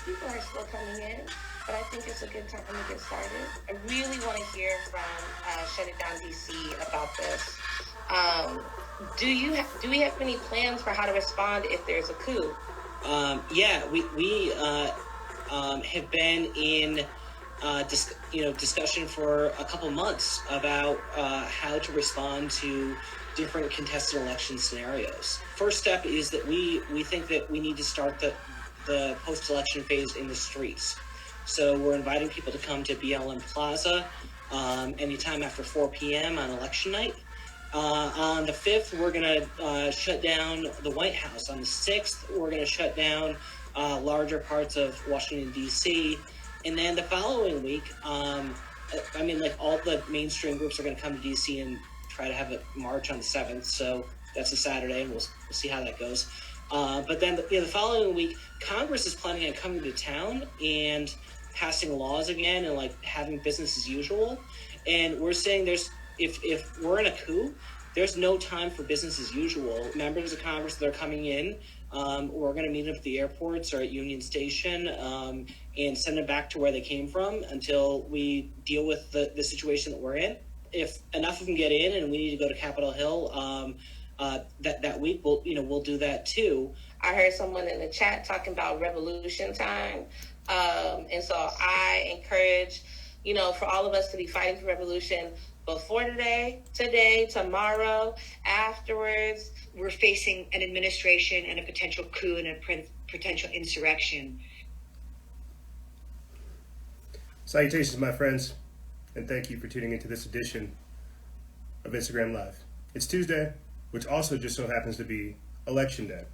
People are still coming in, but I think it's a good time to get started. I really want to hear from Shut It Down DC about this. Do we have any plans for how to respond if there's a coup? Yeah, we have been in discussion for a couple months about how to respond to different contested election scenarios. First step is that we think that we need to start the post-election phase in the streets. So we're inviting people to come to BLM Plaza anytime after 4 p.m. on election night. On the 5th, we're going to shut down the White House. On the 6th, we're going to shut down larger parts of Washington, D.C. And then the following week, all the mainstream groups are going to come to D.C. and try to have a march on the 7th. So that's a Saturday, and we'll see how that goes. But then the following week, Congress is planning on coming to town and passing laws again and having business as usual. And we're saying if we're in a coup, there's no time for business as usual. Members of Congress that are coming in, we're going to meet up at the airports or at Union Station and send them back to where they came from until we deal with the situation that we're in. If enough of them get in and we need to go to Capitol Hill that week, we'll do that too. I heard someone in the chat talking about revolution time. And so I encourage, for all of us to be fighting for revolution before today, tomorrow, afterwards. We're facing an administration and a potential coup and a potential insurrection. Salutations, my friends, and thank you for tuning into this edition of Instagram Live. It's Tuesday, which also just so happens to be Election Day.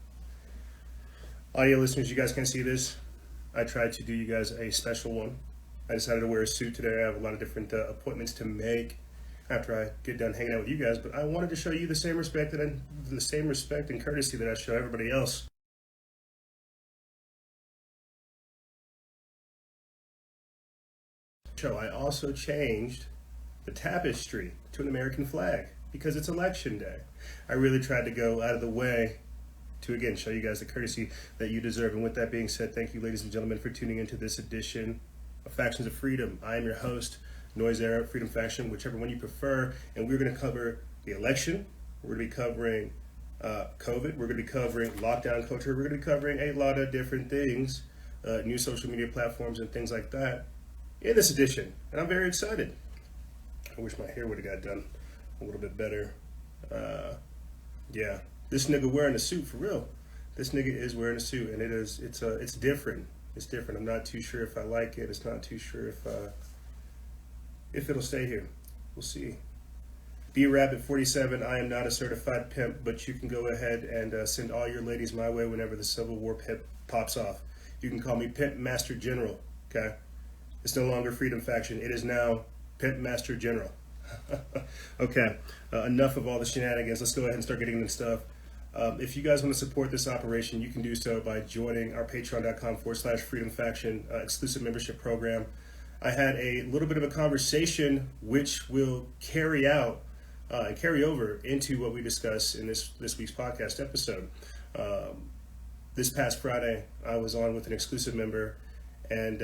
Audio listeners, you guys can't see this. I tried to do you guys a special one. I decided to wear a suit today. I have a lot of different appointments to make after I get done hanging out with you guys, but I wanted to show you the same respect and courtesy that I show everybody else. I also changed the tapestry to an American flag because it's Election Day. I really tried to go out of the way to, again, show you guys the courtesy that you deserve. And with that being said, thank you, ladies and gentlemen, for tuning into this edition of Factions of Freedom. I am your host, Noise Era, Freedom Faction, whichever one you prefer. And we're going to cover the election. We're going to be covering COVID. We're going to be covering lockdown culture. We're going to be covering a lot of different things, new social media platforms and things like that in this edition. And I'm very excited. I wish my hair would have got done a little bit better. Yeah, this nigga wearing a suit for real. This nigga is wearing a suit, and it's different. It's different. I'm not too sure if I like it. It's not too sure if it'll stay here. We'll see. B-Rabbit47, I am not a certified pimp, but you can go ahead and send all your ladies my way whenever the Civil War pimp pops off. You can call me Pimp Master General, okay? It's no longer Freedom Faction. It is now Pimp Master General. Okay, enough of all the shenanigans. Let's go ahead and start getting into stuff. If you guys want to support this operation, you can do so by joining our patreon.com/Freedom Faction exclusive membership program. I had a little bit of a conversation which will carry out and carry over into what we discuss in this week's podcast episode. This past Friday, I was on with an exclusive member, and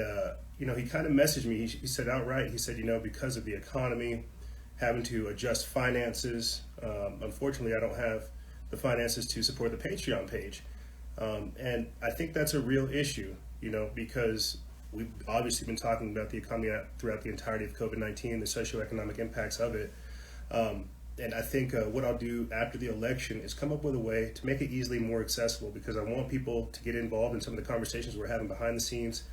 he kind of messaged me. He said outright, he said, because of the economy, having to adjust finances, unfortunately, I don't have the finances to support the Patreon page. And I think that's a real issue, because we've obviously been talking about the economy throughout the entirety of COVID-19, the socioeconomic impacts of it. And I think what I'll do after the election is come up with a way to make it easily more accessible, because I want people to get involved in some of the conversations we're having behind the scenes.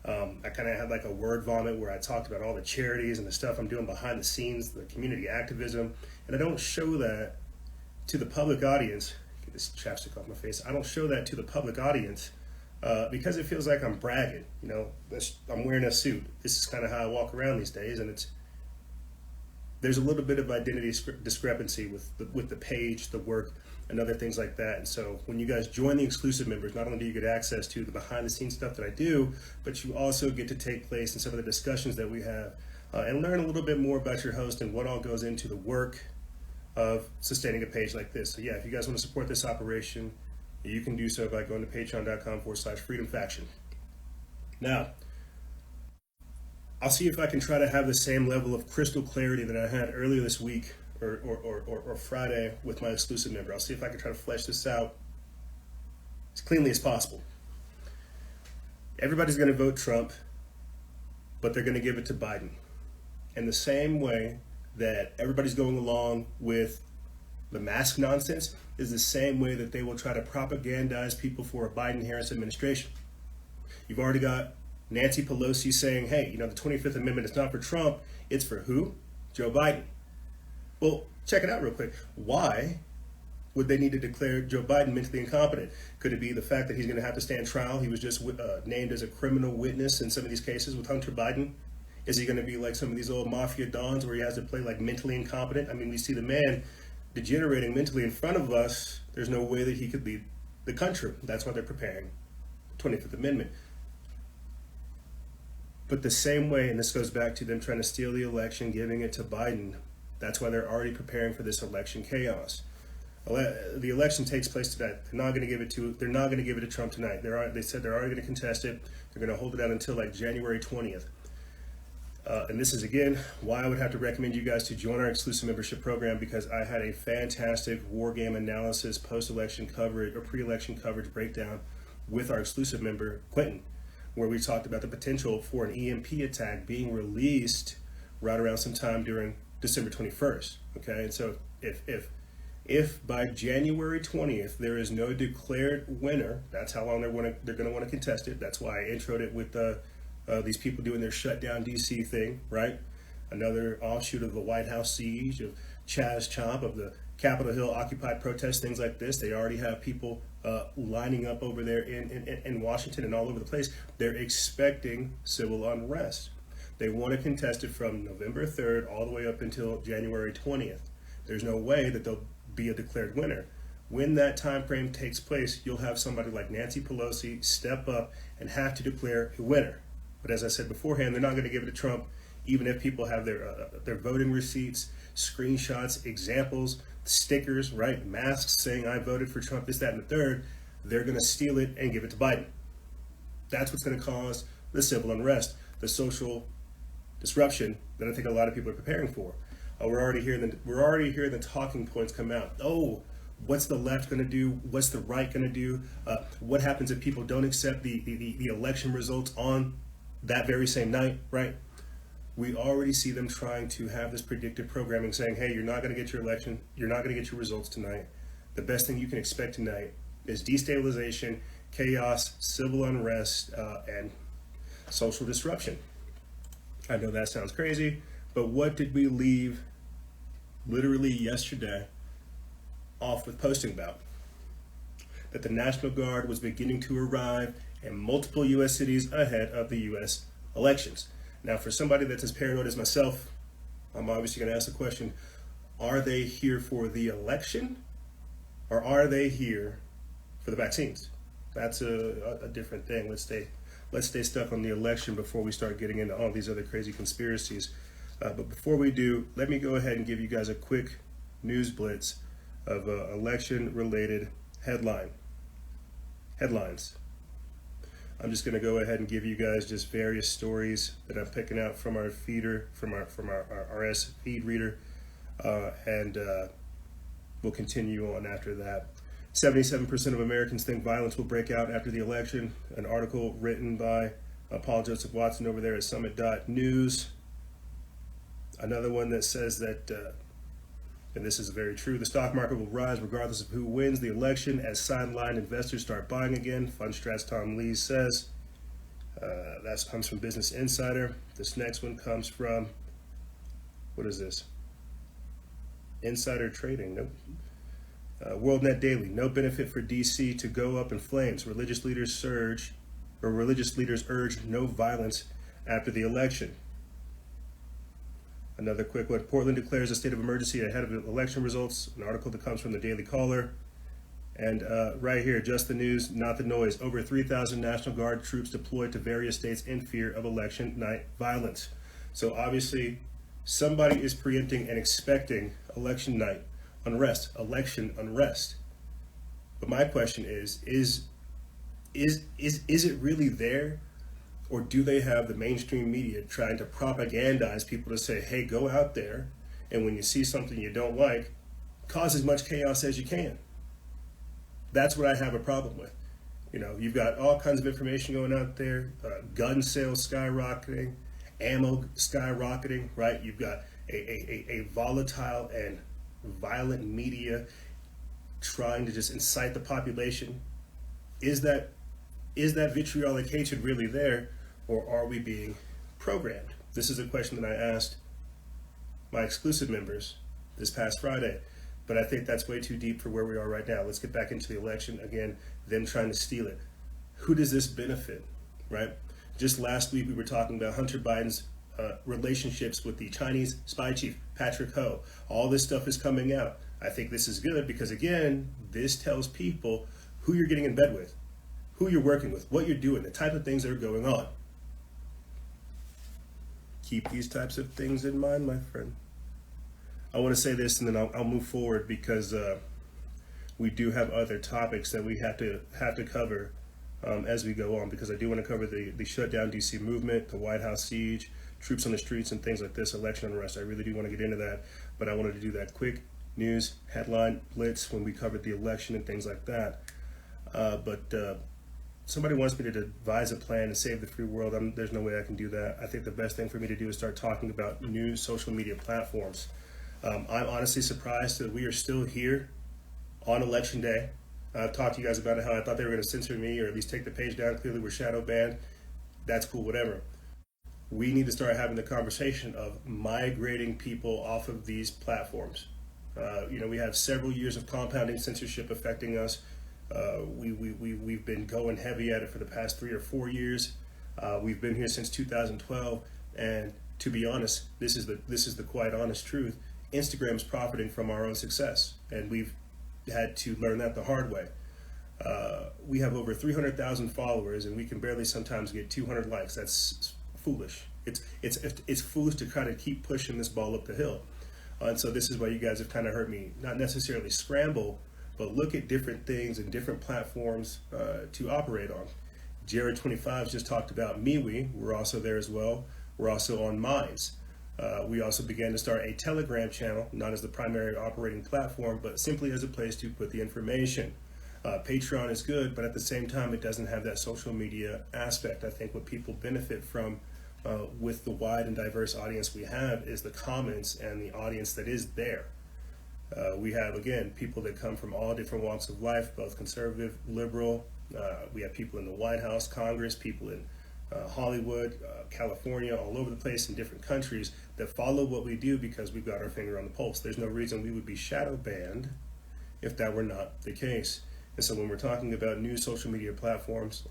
I kind of had like a word vomit where I talked about all the charities and the stuff I'm doing behind the scenes, the community activism, and I don't show that to the public audience. Get this chapstick off my face. I don't show that to the public audience because it feels like I'm bragging. I'm wearing a suit. This is kind of how I walk around these days, and there's a little bit of identity discrepancy with the page, the work, and other things like that. And so when you guys join the exclusive members, not only do you get access to the behind the scenes stuff that I do, but you also get to take place in some of the discussions that we have and learn a little bit more about your host and what all goes into the work of sustaining a page like this. So yeah, if you guys want to support this operation, you can do so by going to patreon.com/freedomfaction. Now, I'll see if I can try to have the same level of crystal clarity that I had earlier this week or Friday with my exclusive member. I'll see if I can try to flesh this out as cleanly as possible. Everybody's going to vote Trump, but they're going to give it to Biden. In the same way that everybody's going along with the mask nonsense is the same way that they will try to propagandize people for a Biden-Harris administration. You've already got Nancy Pelosi saying, hey, the 25th Amendment is not for Trump, it's for who? Joe Biden. Well, check it out real quick. Why would they need to declare Joe Biden mentally incompetent? Could it be the fact that he's going to have to stand trial? He was just named as a criminal witness in some of these cases with Hunter Biden. Is he going to be like some of these old mafia dons where he has to play like mentally incompetent? I mean, we see the man degenerating mentally in front of us. There's no way that he could lead the country. That's why they're preparing the 25th Amendment. But the same way, and this goes back to them trying to steal the election, giving it to Biden, that's why they're already preparing for this election chaos. The election takes place tonight. They're not going to give it to Trump tonight. They said they're already going to contest it. They're going to hold it out until like January 20th. And this is, again, why I would have to recommend you guys to join our exclusive membership program, because I had a fantastic war game analysis, post-election coverage, or pre-election coverage breakdown with our exclusive member, Quentin, where we talked about the potential for an EMP attack being released right around sometime during December 21st. Okay, and so if by January 20th there is no declared winner, that's how long they're going to want to contest it. That's why I introed it with these people doing their shutdown DC thing, right? Another offshoot of the White House siege, of Chaz Chomp, of the Capitol Hill Occupy protests, things like this. They already have people lining up over there in Washington and all over the place. They're expecting civil unrest. They want to contest it from November 3rd all the way up until January 20th. There's no way that there'll be a declared winner. When that time frame takes place, you'll have somebody like Nancy Pelosi step up and have to declare a winner. But as I said beforehand, they're not going to give it to Trump, even if people have their voting receipts, screenshots, examples, stickers, right, masks saying I voted for Trump, this, that, and the third. They're going to steal it and give it to Biden. That's what's going to cause the civil unrest, the social disruption that I think a lot of people are preparing for. We're already hearing the talking points come out. Oh, what's the left going to do? What's the right going to do? What happens if people don't accept the election results on that very same night, right? We already see them trying to have this predictive programming saying, hey, you're not going to get your election, you're not going to get your results tonight. The best thing you can expect tonight is destabilization, chaos, civil unrest, and social disruption. I know that sounds crazy, but what did we leave literally yesterday off with posting about? That the National Guard was beginning to arrive in multiple U.S. cities ahead of the U.S. elections. Now, for somebody that's as paranoid as myself, I'm obviously going to ask the question, are they here for the election, or are they here for the vaccines? That's a different thing. Let's stay stuck on the election before we start getting into all these other crazy conspiracies. But before we do, let me go ahead and give you guys a quick news blitz of election-related headlines. I'm just going to go ahead and give you guys just various stories that I'm picking out from our feeder, from our RS feed reader, and will continue on after that. 77% of Americans think violence will break out after the election. An article written by Paul Joseph Watson over there at Summit.News. Another one that says that, and this is very true, the stock market will rise regardless of who wins the election as sidelined investors start buying again. Fundstrat's Tom Lee says. That comes from Business Insider. This next one comes from, what is this? Insider Trading. Nope. WorldNet Daily. No benefit for DC to go up in flames. Religious leaders urged no violence after the election. Another quick one. Portland declares a state of emergency ahead of election results. An article that comes from the Daily Caller. And right here, just the news, not the noise. Over 3,000 National Guard troops deployed to various states in fear of election night violence. So obviously, somebody is preempting and expecting election night unrest, election unrest. But my question is it really there? Or do they have the mainstream media trying to propagandize people to say, hey, go out there, and when you see something you don't like, cause as much chaos as you can? That's what I have a problem with. You know, you've got all kinds of information going out there, gun sales skyrocketing, ammo skyrocketing, right? You've got a volatile and violent media trying to just incite the population. Is that vitriolic hatred really there, or are we being programmed? This is a question that I asked my exclusive members this past Friday, but I think that's way too deep for where we are right now. Let's get back into the election again, them trying to steal it. Who does this benefit, right? Just last week we were talking about Hunter Biden's relationships with the Chinese spy chief, Patrick Ho. All this stuff is coming out. I think this is good because, again, this tells people who you're getting in bed with, who you're working with, what you're doing, the type of things that are going on. Keep these types of things in mind, my friend. I want to say this and then I'll move forward because we do have other topics that we have to cover as we go on, because I do want to cover the shutdown DC movement, the White House siege, troops on the streets and things like this, election unrest. I really do want to get into that, but I wanted to do that quick news headline blitz when we covered the election and things like that. But somebody wants me to devise a plan and save the free world. There's no way I can do that. I think the best thing for me to do is start talking about new social media platforms. I'm honestly surprised that we are still here on election day. I've talked to you guys about how I thought they were going to censor me or at least take the page down. Clearly we're shadow banned. That's cool, whatever. We need to start having the conversation of migrating people off of these platforms. We have several years of compounding censorship affecting us. We've been going heavy at it for the past 3 or 4 years. We've been here since 2012, and to be honest, this is the quite honest truth. Instagram is profiting from our own success, and we've had to learn that the hard way. We have over 300,000 followers, and we can barely sometimes get 200 likes. That's foolish. It's foolish to try to keep pushing this ball up the hill. And so this is why you guys have kind of heard me not necessarily scramble, but look at different things and different platforms to operate on. Jared25 just talked about MeWe. We're also there as well. We're also on Minds. We also began to start a Telegram channel, not as the primary operating platform, but simply as a place to put the information. Patreon is good, but at the same time, it doesn't have that social media aspect. I think what people benefit from with the wide and diverse audience we have is the comments and the audience that is there. We have, again, people that come from all different walks of life, both conservative, liberal. We have people in the White House, Congress, people in Hollywood, California, all over the place in different countries that follow what we do because we've got our finger on the pulse. There's no reason we would be shadow banned if that were not the case. And so when we're talking about new social media platforms,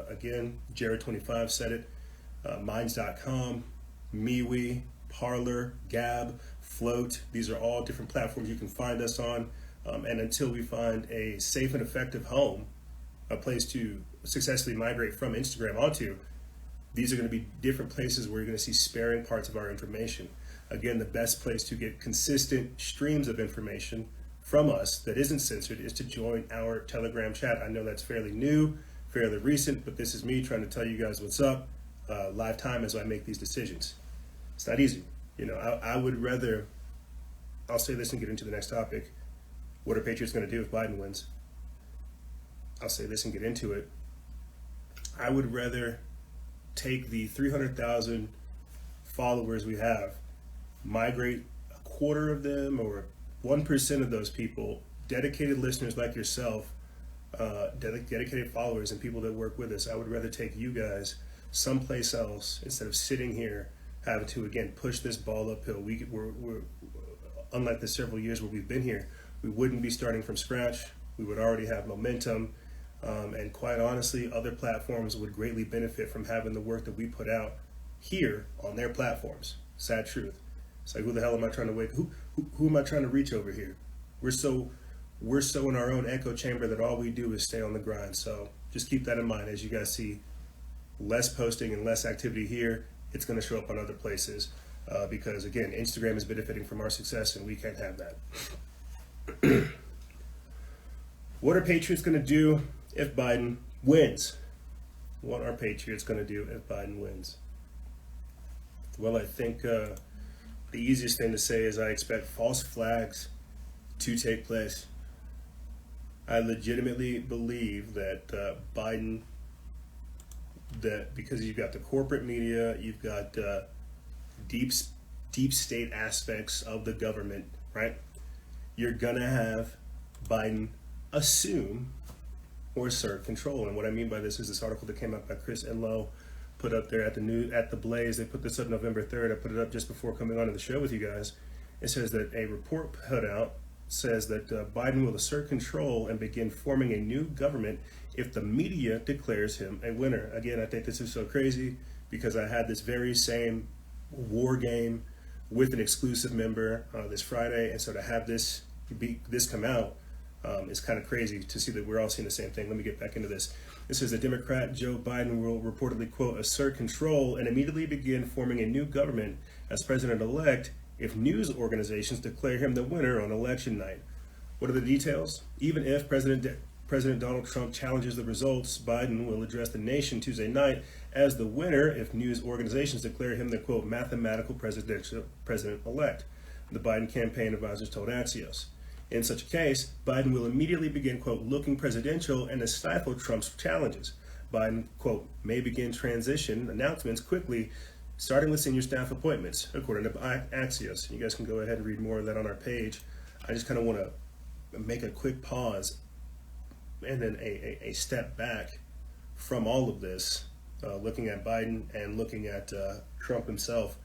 again, Jared25 said it, Minds.com, MeWe, Parler, Gab, Float. These are all different platforms you can find us on. And until we find a safe and effective home, a place to successfully migrate from Instagram onto, these are going to be different places where you're going to see sparing parts of our information. Again, the best place to get consistent streams of information from us that isn't censored is to join our Telegram chat. I know that's fairly new, fairly recent, but this is me trying to tell you guys what's up live time as I make these decisions. It's not easy. I would rather, I'll say this and get into the next topic. What are Patriots going to do if Biden wins? I'll say this and get into it. I would rather take the 300,000 followers we have, migrate a quarter of them or 1% of those people, dedicated listeners like yourself, dedicated followers and people that work with us. I would rather take you guys someplace else instead of sitting here having to, again, push this ball uphill. We're unlike the several years where we've been here, we wouldn't be starting from scratch. We would already have momentum. And quite honestly, other platforms would greatly benefit from having the work that we put out here on their platforms. Sad truth. It's like, who the hell am I trying to wake? Who am I trying to reach over here? We're so in our own echo chamber that all we do is stay on the grind. So just keep that in mind as you guys see less posting and less activity here. It's going to show up on other places because, again, Instagram is benefiting from our success and we can't have that. What are Patriots going to do if Biden wins? What are Patriots going to do if Biden wins? Well, I think the easiest thing to say is I expect false flags to take place. I legitimately believe that Biden, that because you've got the corporate media, you've got deep state aspects of the government, right? You're gonna have Biden assume or assert control. And what I mean by this is this article that came out by Chris Enlow, put up there at the Blaze. They put this up November 3rd. I put it up just before coming on to the show with you guys. It says that a report put out says that Biden will assert control and begin forming a new government if the media declares him a winner. Again, I think this is so crazy because I had this very same war game with an exclusive member this Friday, and so to have this come out is kind of crazy to see that we're all seeing the same thing. Let me get back into this. It says that Democrat Joe Biden will reportedly, quote, assert control and immediately begin forming a new government as president-elect if news organizations declare him the winner on election night. What are the details? Even if President Donald Trump challenges the results, Biden will address the nation Tuesday as the winner if news organizations declare him the, quote, mathematical president-elect, the Biden campaign advisors told Axios. In such a case, Biden will immediately begin, quote, looking presidential and to stifle Trump's challenges. Biden, quote, may begin transition announcements quickly, starting with senior staff appointments, according to Axios. You guys can go ahead and read more of that on our page. I just kind of want to make a quick pause and then a step back from all of this, looking at Biden and looking at Trump himself.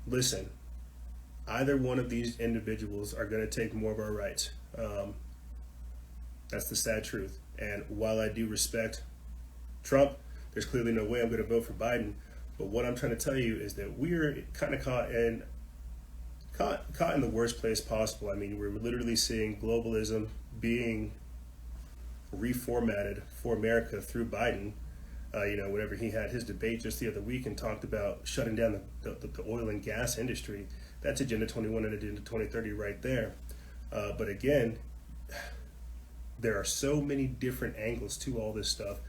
Listen, either one of these individuals are going to take more of our rights. That's the sad truth. And while I do respect Trump, there's clearly no way I'm going to vote for Biden. But what I'm trying to tell you is that we're kind of caught in the worst place possible. I mean, we're literally seeing globalism being reformatted for America through Biden. Whenever he had his debate just the other week and talked about shutting down the oil and gas industry, that's Agenda 21 and Agenda 2030 right there. But again, there are so many different angles to all this stuff.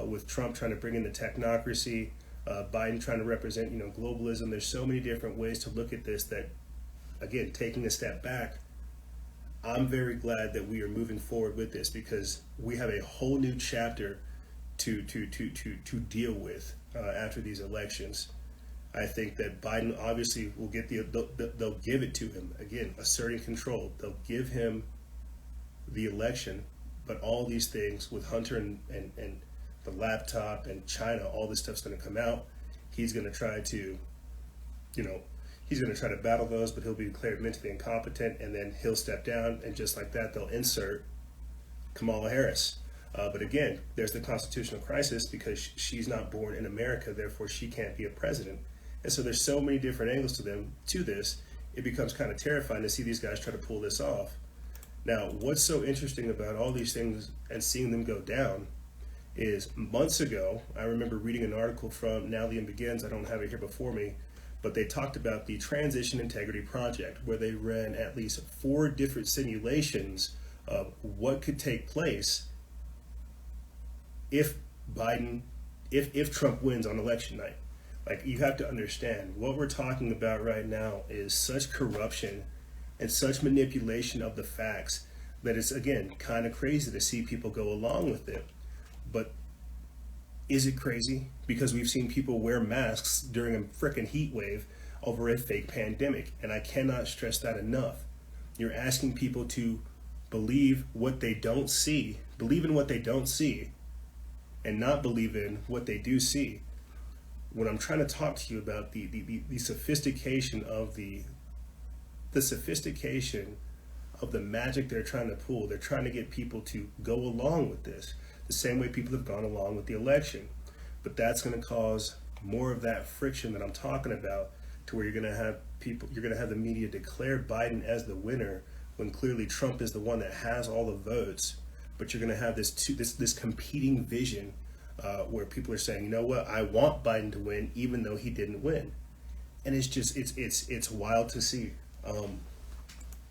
With Trump trying to bring in the technocracy, Biden trying to represent, globalism. There's so many different ways to look at this that, again, taking a step back, I'm very glad that we are moving forward with this because we have a whole new chapter to deal with after these elections. I think that Biden obviously will get they'll give it to him, again, asserting control. They'll give him the election, but all these things with Hunter and the laptop and China, all this stuff's going to come out. He's going to try to, he's going to try to battle those, but he'll be declared mentally incompetent, and then he'll step down, and just like that, they'll insert Kamala Harris. But again, there's the constitutional crisis because she's not born in America, therefore she can't be a president. And so there's so many different angles to this, it becomes kind of terrifying to see these guys try to pull this off. Now, what's so interesting about all these things and seeing them go down is months ago, I remember reading an article from Now the End Begins, I don't have it here before me, but they talked about the Transition Integrity Project, where they ran at least 4 different simulations of what could take place if Trump wins on election night. Like, you have to understand, what we're talking about right now is such corruption and such manipulation of the facts that it's, again, kind of crazy to see people go along with it. But is it crazy? Because we've seen people wear masks during a frickin' heat wave over a fake pandemic. And I cannot stress that enough. You're asking people to believe what they don't see, believe in what they don't see, and not believe in what they do see. When I'm trying to talk to you about the sophistication of the sophistication of the magic they're trying to pull, they're trying to get people to go along with this, the same way people have gone along with the election. But that's going to cause more of that friction that I'm talking about, to where you're going to have people, you're going to have the media declare Biden as the winner when clearly Trump is the one that has all the votes. But you're going to have this competing vision where people are saying, you know what, I want Biden to win even though he didn't win. And it's just it's wild to see.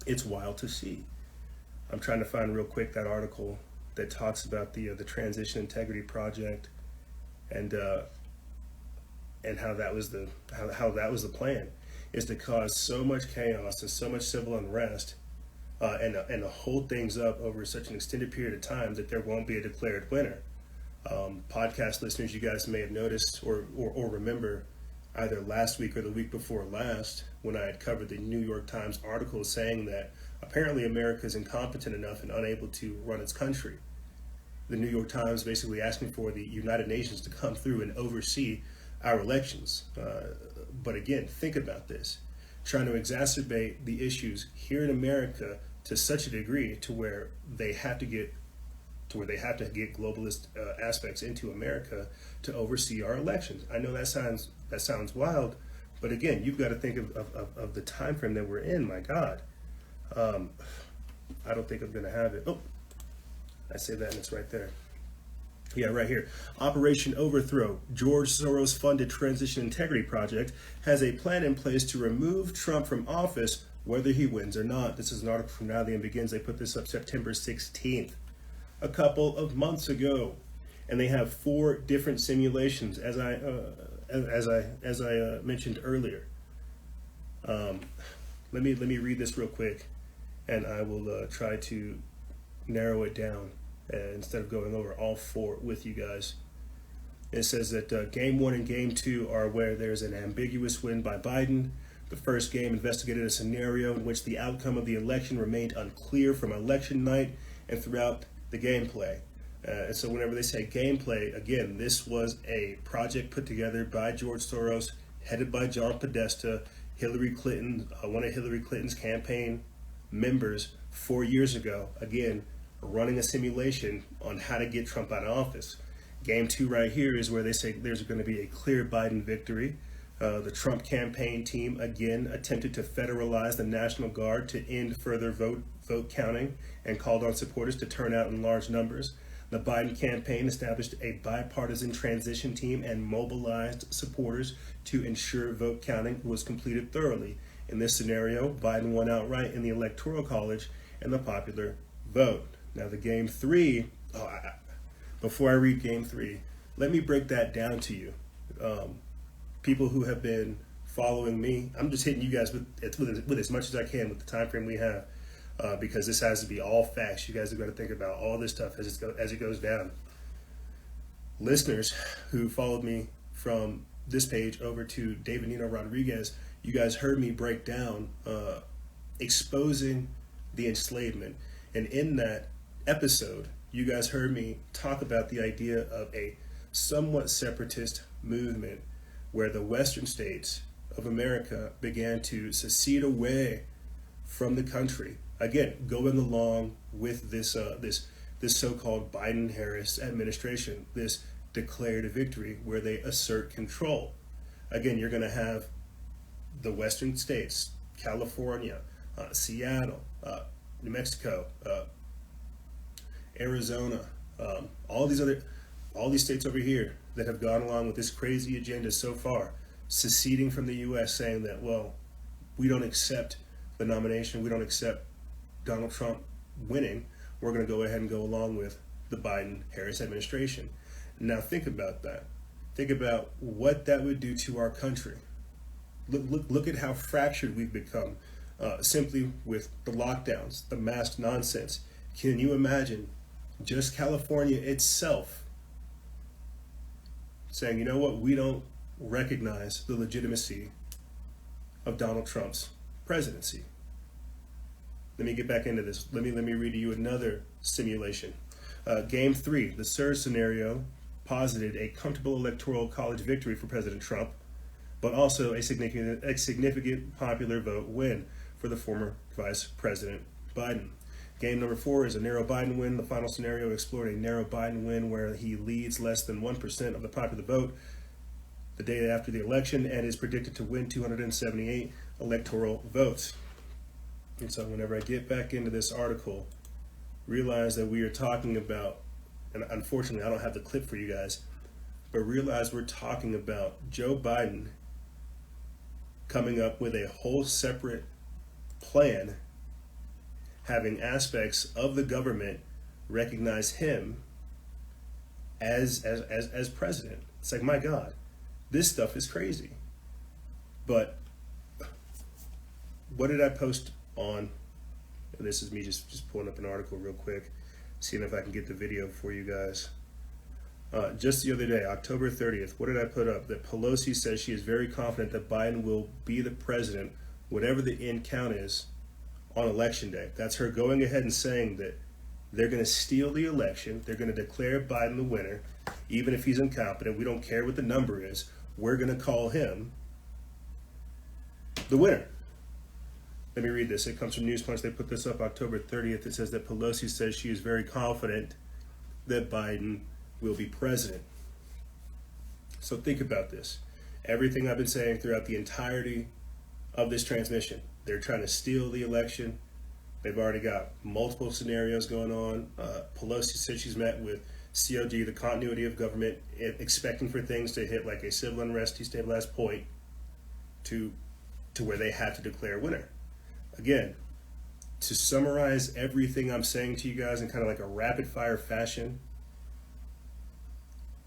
It's wild to see. I'm trying to find real quick that article that talks about the Transition Integrity Project and how that was the plan, is to cause so much chaos and so much civil unrest and to hold things up over such an extended period of time that there won't be a declared winner. Podcast listeners, you guys may have noticed or remember either last week or the week before last when I had covered the New York Times article saying that apparently America is incompetent enough and unable to run its country. The New York Times basically asking for the United Nations to come through and oversee our elections. But again, think about this. Trying to exacerbate the issues here in America to such a degree to where they have to get globalist aspects into America to oversee our elections. I know that sounds wild, but again, you've got to think of the time frame that we're in. My God, I don't think I'm going to have it. Oh, I say that and it's right there. Yeah, right here. Operation Overthrow, George Soros-funded Transition Integrity Project, has a plan in place to remove Trump from office whether he wins or not. This is an article from Now the End Begins. They put this up September 16th, a couple of months ago. And they have 4 different simulations, as I mentioned earlier. Let me read this real quick, and I will try to narrow it down instead of going over all 4 with you guys. It says that Game 1 and Game 2 are where there's an ambiguous win by Biden. The first game investigated a scenario in which the outcome of the election remained unclear from election night and throughout the gameplay. And so whenever they say gameplay, again, this was a project put together by George Soros, headed by John Podesta, Hillary Clinton, one of Hillary Clinton's campaign members 4 years ago, again, running a simulation on how to get Trump out of office. Game 2 right here is where they say there's going to be a clear Biden victory. The Trump campaign team, again, attempted to federalize the National Guard to end further vote counting and called on supporters to turn out in large numbers. The Biden campaign established a bipartisan transition team and mobilized supporters to ensure vote counting was completed thoroughly. In this scenario, Biden won outright in the Electoral College and the popular vote. Now the Game 3, before I read Game 3, let me break that down to you. People who have been following me, I'm just hitting you guys with as much as I can with the time frame we have, because this has to be all facts. You guys are going to think about all this stuff as it goes down. Listeners who followed me from this page over to David Nino Rodriguez, you guys heard me break down exposing the enslavement. And in that episode, you guys heard me talk about the idea of a somewhat separatist movement where the western states of America began to secede away from the country. Again, going along with this so-called Biden-Harris administration, this declared a victory where they assert control. Again, you're going to have the western states, California, Seattle, New Mexico, Arizona, all these states over here that have gone along with this crazy agenda so far, seceding from the U.S., saying that, well, we don't accept the nomination, we don't accept Donald Trump winning, we're going to go ahead and go along with the Biden-Harris administration. Now think about that. Think about what that would do to our country. Look at how fractured we've become. simply with the lockdowns, the mask nonsense. Can you imagine just California itself saying, you know what, we don't recognize the legitimacy of Donald Trump's presidency? Let me get back into this. Let me read to you another simulation. Game 3, the SIR scenario posited a comfortable electoral college victory for President Trump, but also a significant popular vote win for the former Vice President Biden. Game number 4 is a narrow Biden win. The final scenario explored a narrow Biden win where he leads less than 1% of the popular vote the day after the election and is predicted to win 278 electoral votes. And so whenever I get back into this article, realize that we are talking about, and unfortunately I don't have the clip for you guys, but realize we're talking about Joe Biden coming up with a whole separate plan, having aspects of the government recognize him as president. It's like, my God, this stuff is crazy. But what did I post on? And this is me just pulling up an article real quick, seeing if I can get the video for you guys. Just the other day, October 30th, what did I put up? That Pelosi says she is very confident that Biden will be the president, whatever the end count is, on election day. That's her going ahead and saying that they're going to steal the election. They're going to declare Biden the winner, even if he's incompetent. We don't care what the number is. We're going to call him the winner. Let me read this. It comes from News Punch. They put this up October 30th. It says that Pelosi says she is very confident that Biden will be president. So think about this. Everything I've been saying throughout the entirety of this transmission. They're trying to steal the election. They've already got multiple scenarios going on. Pelosi said she's met with COG, the continuity of government, expecting for things to hit like a civil unrest, destabilized point to where they have to declare a winner. Again, to summarize everything I'm saying to you guys in kind of like a rapid fire fashion,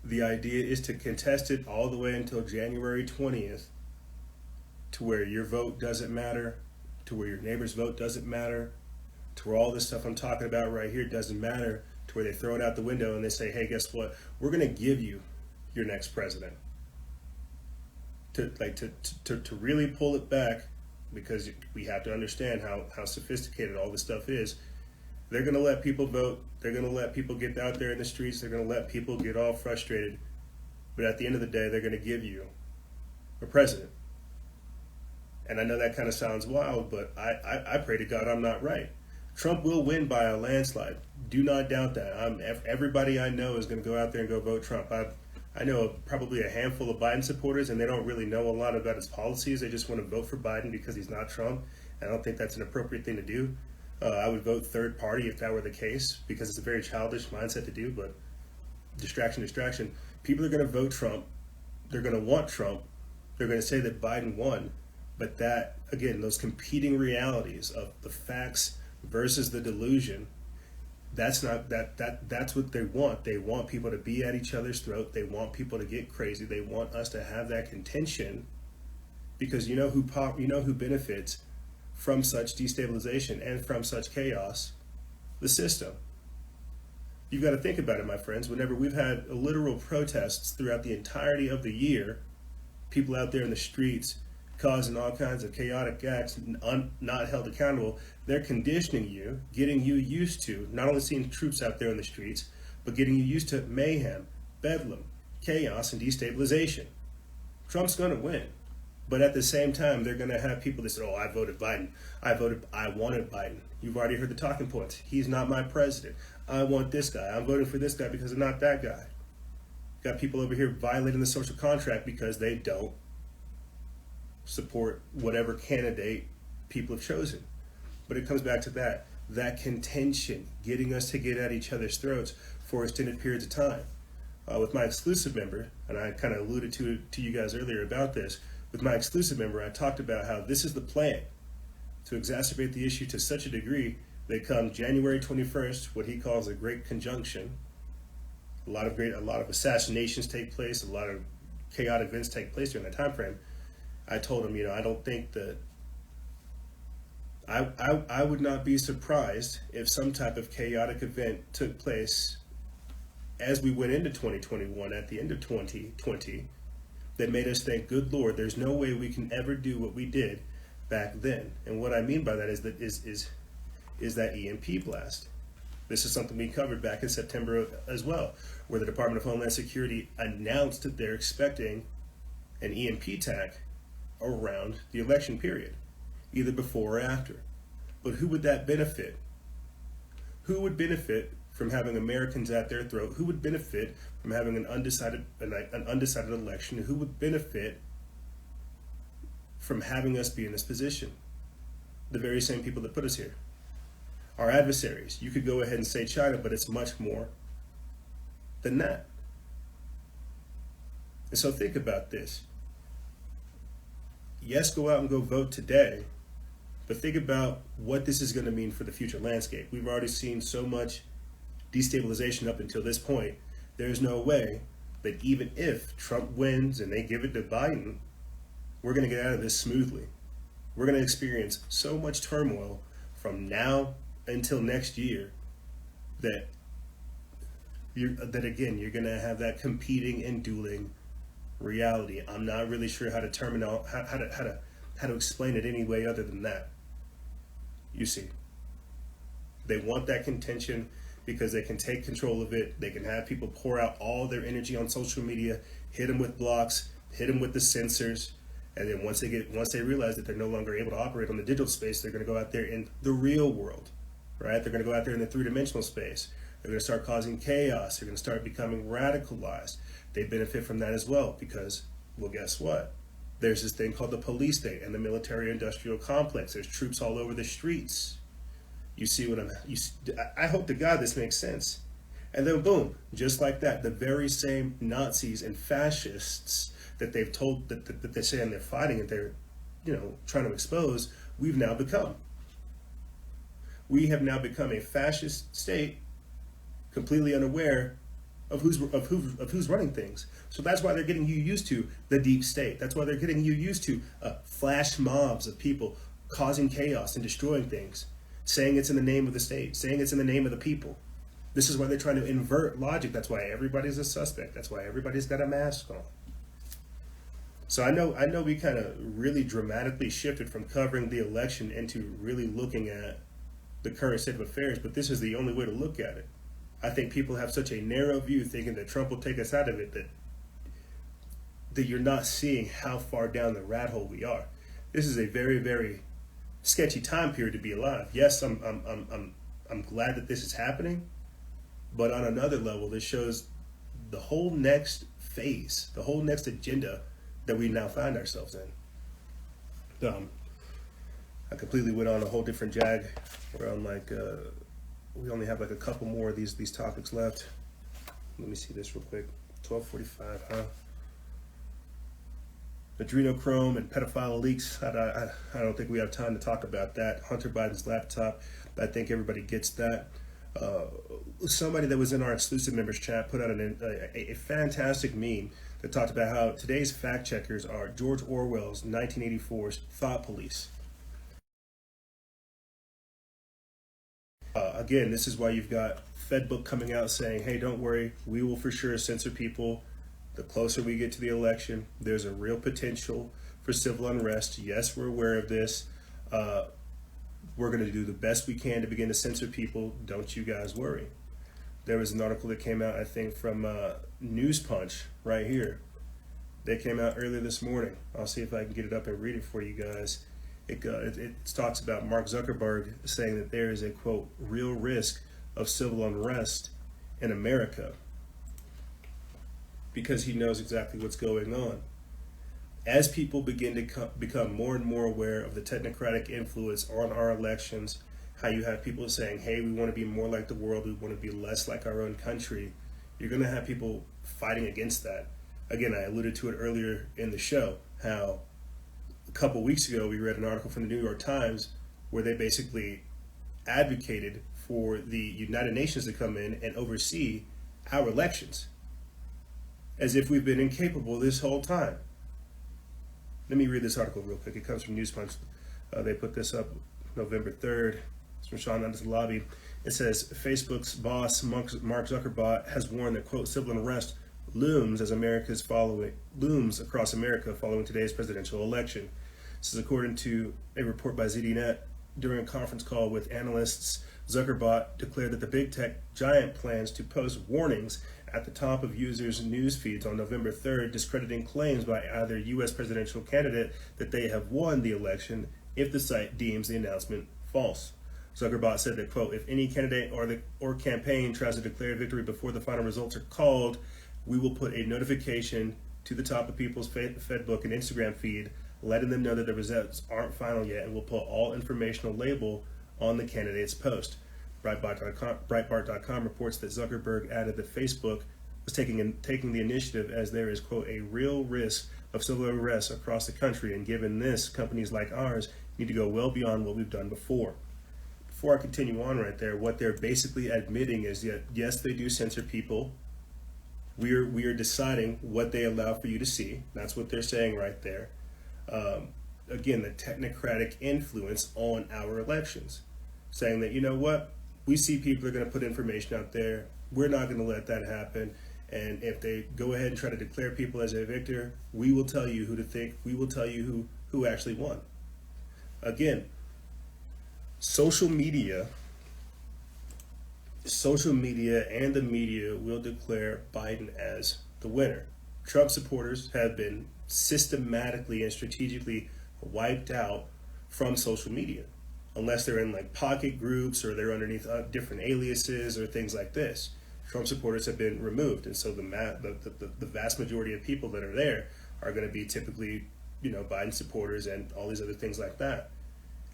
the idea is to contest it all the way until January 20th, to where your vote doesn't matter, to where your neighbor's vote doesn't matter, to where all this stuff I'm talking about right here doesn't matter, to where they throw it out the window and they say, hey, guess what? We're going to give you your next president. To really pull it back, because we have to understand how sophisticated all this stuff is. They're going to let people vote. They're going to let people get out there in the streets. They're going to let people get all frustrated. But at the end of the day, they're going to give you a president. And I know that kind of sounds wild, but I pray to God I'm not right. Trump will win by a landslide. Do not doubt that. Everybody I know is going to go out there and go vote Trump. I know probably a handful of Biden supporters, and they don't really know a lot about his policies. They just want to vote for Biden because he's not Trump. I don't think that's an appropriate thing to do. I would vote third party if that were the case, because it's a very childish mindset to do, but distraction. People are going to vote Trump. They're going to want Trump. They're going to say that Biden won. But that, again, those competing realities of the facts versus the delusion, that's not that's what they want. They want people to be at each other's throat. They want people to get crazy. They want us to have that contention, because you know who benefits from such destabilization and from such chaos? The system. You've got to think about it, my friends. Whenever we've had literal protests throughout the entirety of the year, people out there in the streets causing all kinds of chaotic acts, not held accountable, they're conditioning you, getting you used to not only seeing troops out there in the streets, but getting you used to mayhem, bedlam, chaos, and destabilization. Trump's going to win. But at the same time, they're going to have people that say, oh, I voted Biden. I wanted Biden. You've already heard the talking points. He's not my president. I want this guy. I'm voting for this guy because I'm not that guy. Got people over here violating the social contract because they don't support whatever candidate people have chosen. But it comes back to that contention, getting us to get at each other's throats for extended periods of time. With my exclusive member, and I kind of alluded to you guys earlier about this, with my exclusive member, I talked about how this is the plan to exacerbate the issue to such a degree that come January 21st, what he calls a great conjunction, a lot of assassinations take place, a lot of chaotic events take place during that time frame. I told him, I don't think that I would not be surprised if some type of chaotic event took place as we went into 2021 at the end of 2020 that made us think, good Lord, there's no way we can ever do what we did back then. And what I mean by that is that EMP blast. This is something we covered back in September as well, where the Department of Homeland Security announced that they're expecting an EMP attack around the election period, either before or after. But who would that benefit? Who would benefit from having Americans at their throat? Who would benefit from having an undecided election? Who would benefit from having us be in this position? The very same people that put us here. Our adversaries. You could go ahead and say China, but it's much more than that. And so think about this. Yes, go out and go vote today, but think about what this is going to mean for the future landscape. We've already seen so much destabilization up until this point. There's no way that even if Trump wins and they give it to Biden, we're going to get out of this smoothly. We're going to experience so much turmoil from now until next year that you're going to have that competing and dueling reality. I'm not really sure how to explain it any way other than that. You see, they want that contention because they can take control of it. They can have people pour out all their energy on social media, hit them with blocks, hit them with the censors, and then once they realize that they're no longer able to operate on the digital space, they're going to go out there in the real world, right? They're going to go out there in the three-dimensional space. They're going to start causing chaos. They're going to start becoming radicalized. They benefit from that as well because, well, guess what? There's this thing called the police state and the military-industrial complex. There's troops all over the streets. You see what I hope to God this makes sense. And then boom, just like that, the very same Nazis and fascists that they've told that they're saying they're fighting and they're, trying to expose, we've now become. We have now become a fascist state, completely unaware of who's running things. So that's why they're getting you used to the deep state. That's why they're getting you used to flash mobs of people causing chaos and destroying things, saying it's in the name of the state, saying it's in the name of the people. This is why they're trying to invert logic. That's why everybody's a suspect. That's why everybody's got a mask on. So I know we kind of really dramatically shifted from covering the election into really looking at the current state of affairs, but this is the only way to look at it. I think people have such a narrow view thinking that Trump will take us out of it that you're not seeing how far down the rat hole we are. This is a very, very sketchy time period to be alive. Yes, I'm glad that this is happening, but on another level, this shows the whole next phase, the whole next agenda that we now find ourselves in. I completely went on a whole different jag. We're on we only have a couple more of these topics left. Let me see this real quick. 12:45, huh? Adrenochrome and pedophile leaks. I don't think we have time to talk about that. Hunter Biden's laptop. I think everybody gets that. Somebody that was in our exclusive members chat put out a fantastic meme that talked about how today's fact checkers are George Orwell's 1984's thought police. Again, this is why you've got FedBook coming out saying, hey, don't worry, we will for sure censor people. The closer we get to the election, there's a real potential for civil unrest. Yes, we're aware of this. We're going to do the best we can to begin to censor people. Don't you guys worry. There was an article that came out, I think, from News Punch right here. They came out earlier this morning. I'll see if I can get it up and read it for you guys. It talks about Mark Zuckerberg saying that there is a, quote, real risk of civil unrest in America because he knows exactly what's going on. As people begin to become more and more aware of the technocratic influence on our elections, how you have people saying, hey, we want to be more like the world, we want to be less like our own country, you're going to have people fighting against that. Again, I alluded to it earlier in the show, how a couple weeks ago we read an article from the New York Times where they basically advocated for the United Nations to come in and oversee our elections, as if we've been incapable this whole time. Let me read this article real quick. It comes from News Punch. They put this up. November 3rd. It's from Sean Lobby. It says Facebook's boss, Mark Zuckerberg, has warned that, quote, civil unrest looms across America following today's presidential election. This is according to a report by ZDNet. During a conference call with analysts, Zuckerberg declared that the big tech giant plans to post warnings at the top of users' news feeds on November 3rd, discrediting claims by either U.S. presidential candidate that they have won the election if the site deems the announcement false. Zuckerberg said that, quote, if any candidate or campaign tries to declare victory before the final results are called, we will put a notification to the top of people's Facebook and Instagram feed, letting them know that the results aren't final yet, and we'll put all informational label on the candidate's post. Breitbart.com reports that Zuckerberg added that Facebook was taking the initiative as there is, quote, a real risk of civil unrest across the country, and given this, companies like ours need to go well beyond what we've done before. Before I continue on right there, what they're basically admitting is that, yes, they do censor people. We are deciding what they allow for you to see. That's what they're saying right there. Again, the technocratic influence on our elections, saying that, you know what, we see people are going to put information out there. We're not going to let that happen. And if they go ahead and try to declare people as a victor, we will tell you who to think. We will tell you who actually won. Again, social media and the media will declare Biden as the winner. Trump supporters have been systematically and strategically wiped out from social media, unless they're in like pocket groups or they're underneath different aliases or things like this. Trump supporters have been removed, and so the vast majority of people that are there are going to be typically, you know, Biden supporters and all these other things like that.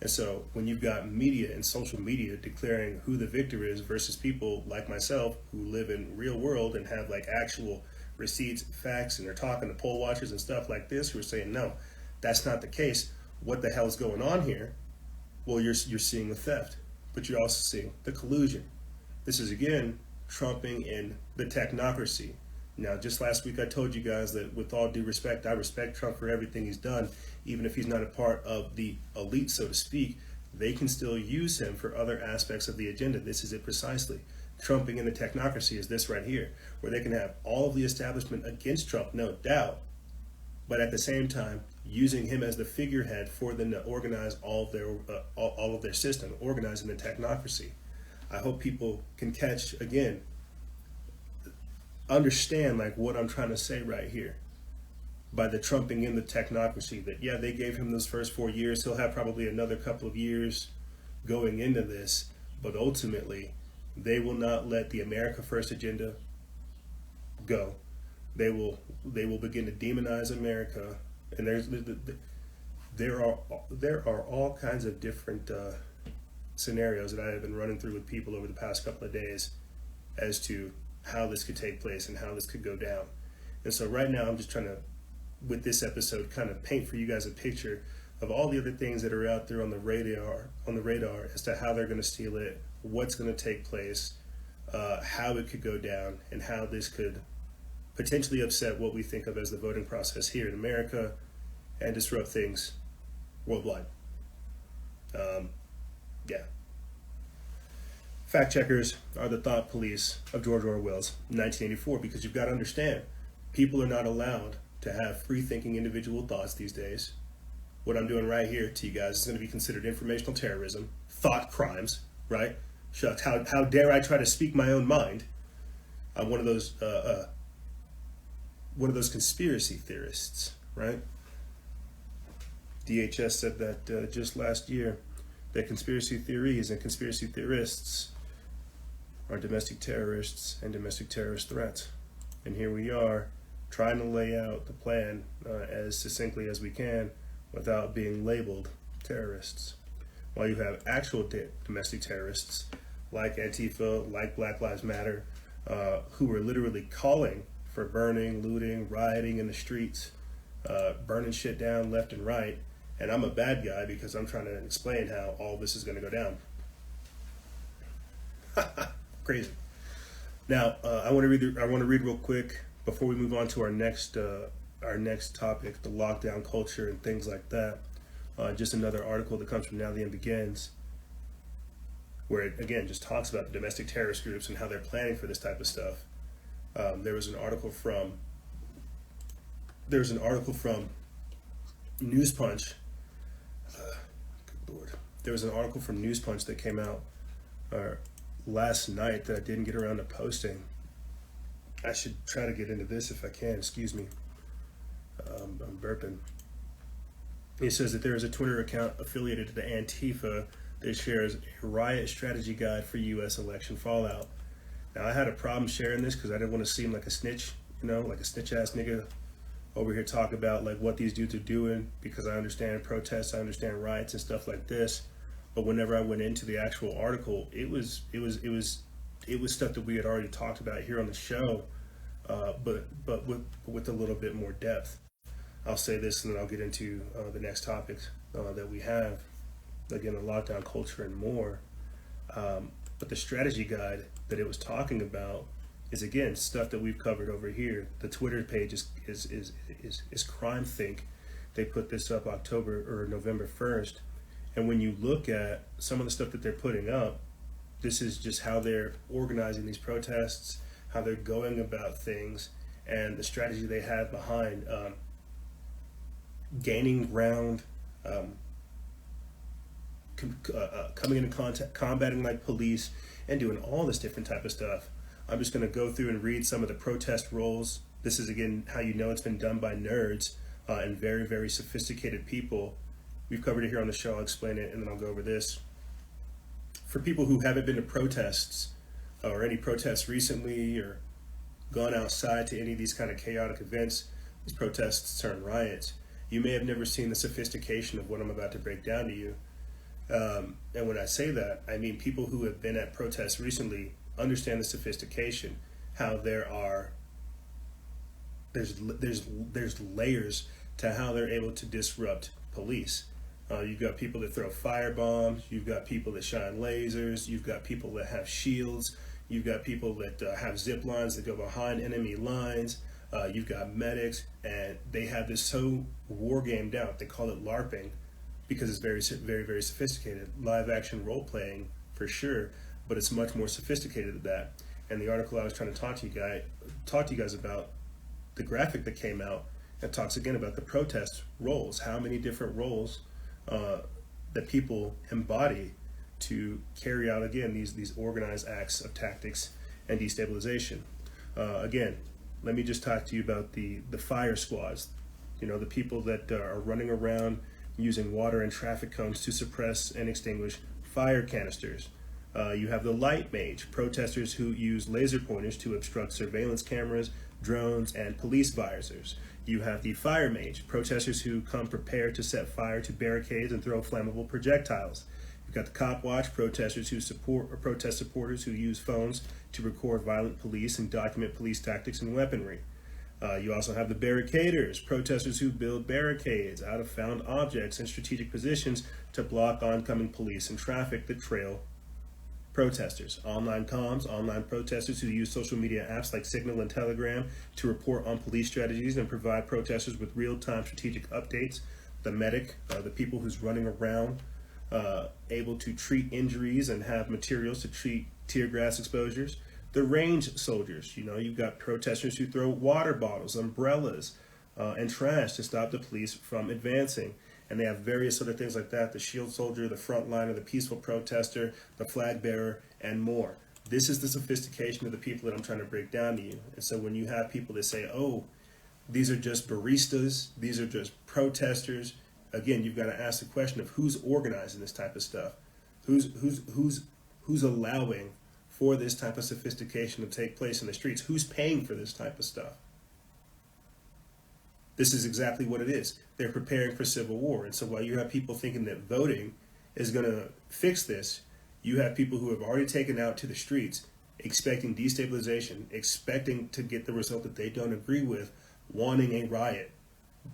And so when you've got media and social media declaring who the victor is versus people like myself who live in real world and have like actual receipts, facts, and they're talking to poll watchers and stuff like this who are saying, no, that's not the case. What the hell is going on here? Well, you're seeing the theft, but you're also seeing the collusion. This is, again, trumping in the technocracy. Now, just last week I told you guys that with all due respect, I respect Trump for everything he's done. Even if he's not a part of the elite, so to speak, they can still use him for other aspects of the agenda. This is it precisely. Trumping in the technocracy is this right here, where they can have all of the establishment against Trump, no doubt, but at the same time, using him as the figurehead for them to organize all of their system, organizing the technocracy. I hope people can catch, again, understand like what I'm trying to say right here by the trumping in the technocracy, that yeah, they gave him those first 4 years. He'll have probably another couple of years going into this, but ultimately they will not let the America First agenda go. They will begin to demonize America, and there are all kinds of different scenarios that I have been running through with people over the past couple of days as to how this could take place and how this could go down. And so right now I'm just trying to, with this episode, kind of paint for you guys a picture of all the other things that are out there on the radar as to how they're going to steal it, what's going to take place, how it could go down, and how this could potentially upset what we think of as the voting process here in America and disrupt things worldwide. Yeah. Fact checkers are the thought police of George Orwell's 1984, because you've got to understand, people are not allowed to have free-thinking individual thoughts these days. What I'm doing right here to you guys is going to be considered informational terrorism, thought crimes, right? Shucks, how dare I try to speak my own mind? I'm one of those conspiracy theorists, right? DHS said that just last year, that conspiracy theories and conspiracy theorists are domestic terrorists and domestic terrorist threats. And here we are trying to lay out the plan as succinctly as we can without being labeled terrorists. While you have actual domestic terrorists like Antifa, like Black Lives Matter, who are literally calling for burning, looting, rioting in the streets, burning shit down left and right. And I'm a bad guy because I'm trying to explain how all this is going to go down. Crazy. Now, I want to read real quick before we move on to our next topic, the lockdown culture and things like that. Just another article that comes from Now the End Begins, where it again just talks about the domestic terrorist groups and how they're planning for this type of stuff. There was an article from News Punch. Good Lord. There was an article from News Punch that came out last night that I didn't get around to posting. I should try to get into this if I can. Excuse me. I'm burping. He says that there is a Twitter account affiliated to the Antifa that shares a riot strategy guide for U.S. election fallout. Now, I had a problem sharing this because I didn't want to seem like a snitch, like a snitch-ass nigga over here talking about like what these dudes are doing, because I understand protests, I understand riots and stuff like this. But whenever I went into the actual article, it was stuff that we had already talked about here on the show, but with a little bit more depth. I'll say this and then I'll get into the next topics that we have. Again, the lockdown culture and more. But the strategy guide that it was talking about is again stuff that we've covered over here. The Twitter page is Crime Think. They put this up October or November 1st. And when you look at some of the stuff that they're putting up, this is just how they're organizing these protests, how they're going about things, and the strategy they have behind gaining ground, coming into contact, combating like police, and doing all this different type of stuff. I'm just going to go through and read some of the protest roles. This is again how you know it's been done by nerds and very, very sophisticated people. We've covered it here on the show. I'll explain it and then I'll go over this. For people who haven't been to protests or any protests recently or gone outside to any of these kind of chaotic events, these protests turn riots, you may have never seen the sophistication of what I'm about to break down to you. And when I say that, I mean people who have been at protests recently understand the sophistication, how there's layers to how they're able to disrupt police. You've got people that throw fire bombs, you've got people that shine lasers, you've got people that have shields, you've got people that have zip lines that go behind enemy lines, you've got medics, and they have this so war gamed out. They call it LARPing because it's very, very, very sophisticated. Live action role playing for sure, but it's much more sophisticated than that. And the article I was trying to talk to you guys about, the graphic that came out, it talks again about the protest roles, how many different roles that people embody to carry out again these organized acts of tactics and destabilization. Again, let me just talk to you about the fire squads. The people that are running around using water and traffic cones to suppress and extinguish fire canisters. You have the light mage, protesters who use laser pointers to obstruct surveillance cameras, drones, and police visors. You have the fire mage, protesters who come prepared to set fire to barricades and throw flammable projectiles. You've got the cop watch, protesters who support or protest supporters who use phones to record violent police and document police tactics and weaponry. You also have the barricaders, protesters who build barricades out of found objects and strategic positions to block oncoming police and traffic that trail protesters. Online comms, online protesters who use social media apps like Signal and Telegram to report on police strategies and provide protesters with real-time strategic updates. The medic, the people who's running around, able to treat injuries and have materials to treat tear gas exposures. The range soldiers, you've got protesters who throw water bottles, umbrellas, and trash to stop the police from advancing. And they have various other things like that, the shield soldier, the frontliner, the peaceful protester, the flag bearer, and more. This is the sophistication of the people that I'm trying to break down to you. And so when you have people that say, oh, these are just baristas, these are just protesters, again, you've got to ask the question of who's organizing this type of stuff? Who's allowing for this type of sophistication to take place in the streets? Who's paying for this type of stuff? This is exactly what it is. They're preparing for civil war. And so while you have people thinking that voting is going to fix this, you have people who have already taken out to the streets expecting destabilization, expecting to get the result that they don't agree with, wanting a riot,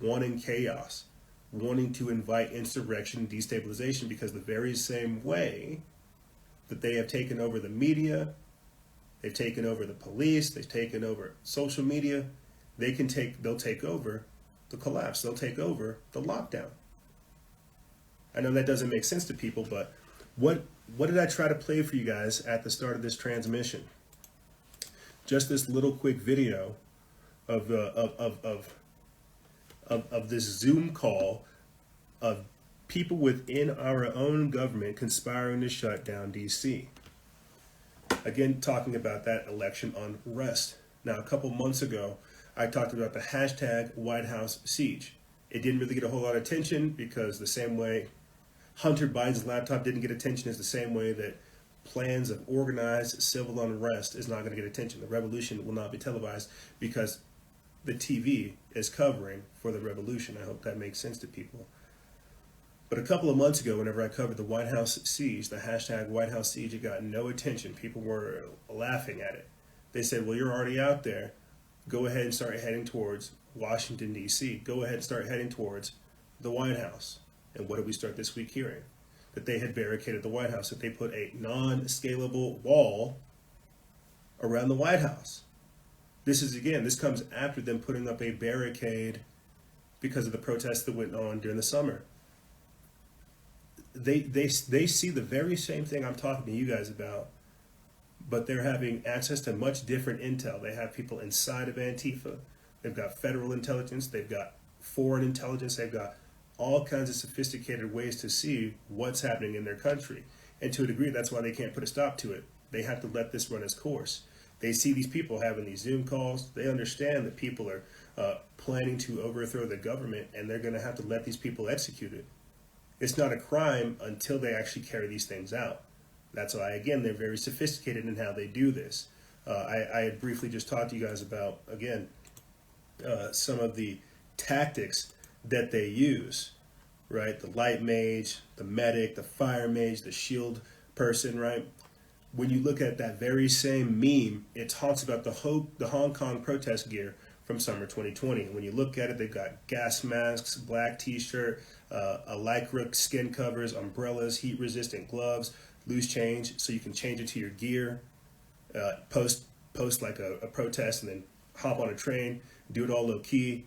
wanting chaos, wanting to invite insurrection and destabilization, because the very same way that they have taken over the media, they've taken over the police, they've taken over social media, they'll take over the collapse. They'll take over the lockdown. I know that doesn't make sense to people, but what did I try to play for you guys at the start of this transmission? Just this little quick video of this Zoom call of people within our own government conspiring to shut down DC. Again, talking about that election unrest. Now, a couple months ago, I talked about the hashtag White House siege. It didn't really get a whole lot of attention because the same way Hunter Biden's laptop didn't get attention is the same way that plans of organized civil unrest is not going to get attention. The revolution will not be televised because the TV is covering for the revolution. I hope that makes sense to people. But a couple of months ago, whenever I covered the White House siege, the hashtag White House siege, it got no attention. People were laughing at it. They said, well, you're already out there. Go ahead and start heading towards Washington, D.C. Go ahead and start heading towards the White House. And what did we start this week hearing? That they had barricaded the White House, that they put a non-scalable wall around the White House. This comes after them putting up a barricade because of the protests that went on during the summer. They see the very same thing I'm talking to you guys about, but they're having access to much different intel. They have people inside of Antifa. They've got federal intelligence. They've got foreign intelligence. They've got all kinds of sophisticated ways to see what's happening in their country. And to a degree, that's why they can't put a stop to it. They have to let this run its course. They see these people having these Zoom calls. They understand that people are planning to overthrow the government, and they're going to have to let these people execute it. It's not a crime until they actually carry these things out. That's why, again, they're very sophisticated in how they do this. I had briefly just talked to you guys about, again, some of the tactics that they use, right? The light mage, the medic, the fire mage, the shield person, right? When you look at that very same meme, it talks about the Hong Kong protest gear from summer 2020. And when you look at it, they've got gas masks, black t-shirt, a lycra skin covers, umbrellas, heat-resistant gloves, loose change, so you can change it to your gear, post like a protest, and then hop on a train, do it all low-key,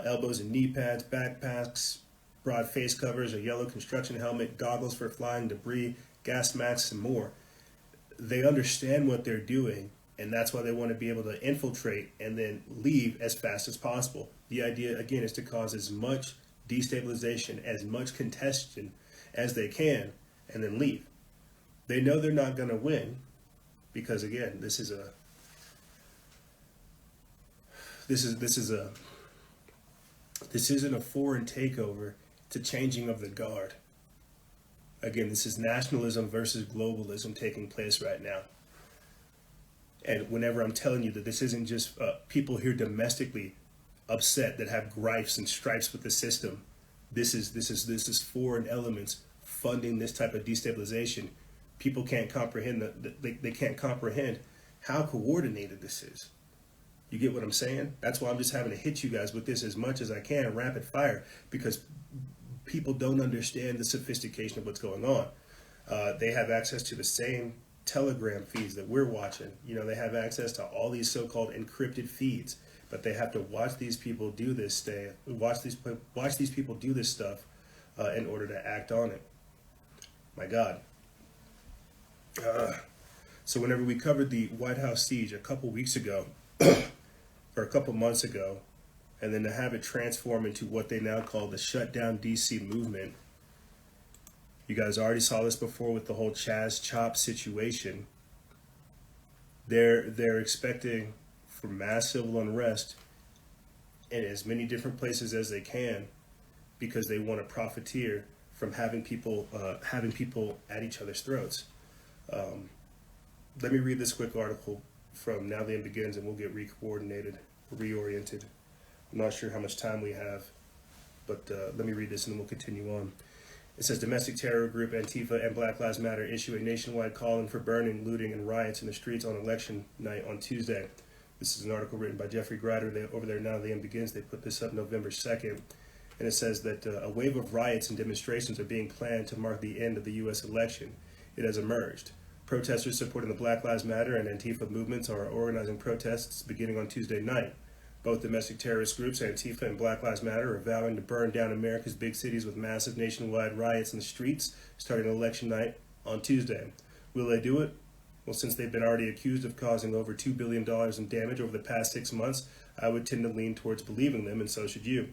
elbows and knee pads, backpacks, broad face covers, a yellow construction helmet, goggles for flying debris, gas masks, and more. They understand what they're doing, and that's why they want to be able to infiltrate and then leave as fast as possible. The idea, again, is to cause as much destabilization, as much congestion as they can, and then leave. They know they're not going to win because, again, this isn't a foreign takeover. It's a changing of the guard. Again, this is nationalism versus globalism taking place right now. And whenever I'm telling you that this isn't just people here domestically upset that have gripes and stripes with the system, this is foreign elements funding this type of destabilization. People can't comprehend they can't comprehend how coordinated this is. You get what I'm saying? That's why I'm just having to hit you guys with this as much as I can, rapid fire, because people don't understand the sophistication of what's going on. They have access to the same Telegram feeds that we're watching. They have access to all these so-called encrypted feeds, but they have to watch these people do this. Watch these people do this stuff in order to act on it. My God. So whenever we covered the White House siege a couple weeks ago, or a couple months ago, and then to have it transform into what they now call the Shutdown DC movement. You guys already saw this before with the whole Chaz Chop situation. They're expecting for mass civil unrest in as many different places as they can because they want to profiteer from having people at each other's throats. Let me read this quick article from Now the End Begins, and we'll get reoriented. I'm not sure how much time we have, but let me read this and then we'll continue on. It says, domestic terror group Antifa and Black Lives Matter issue a nationwide calling for burning, looting, and riots in the streets on election night on Tuesday. This is an article written by Jeffrey Grider. Over there, Now the End Begins. They put this up November 2nd. And it says that a wave of riots and demonstrations are being planned to mark the end of the U.S. election. It has emerged. Protesters supporting the Black Lives Matter and Antifa movements are organizing protests beginning on Tuesday night. Both domestic terrorist groups, Antifa and Black Lives Matter, are vowing to burn down America's big cities with massive nationwide riots in the streets starting election night on Tuesday. Will they do it? Well, since they've been already accused of causing over $2 billion in damage over the past 6 months, I would tend to lean towards believing them, and so should you.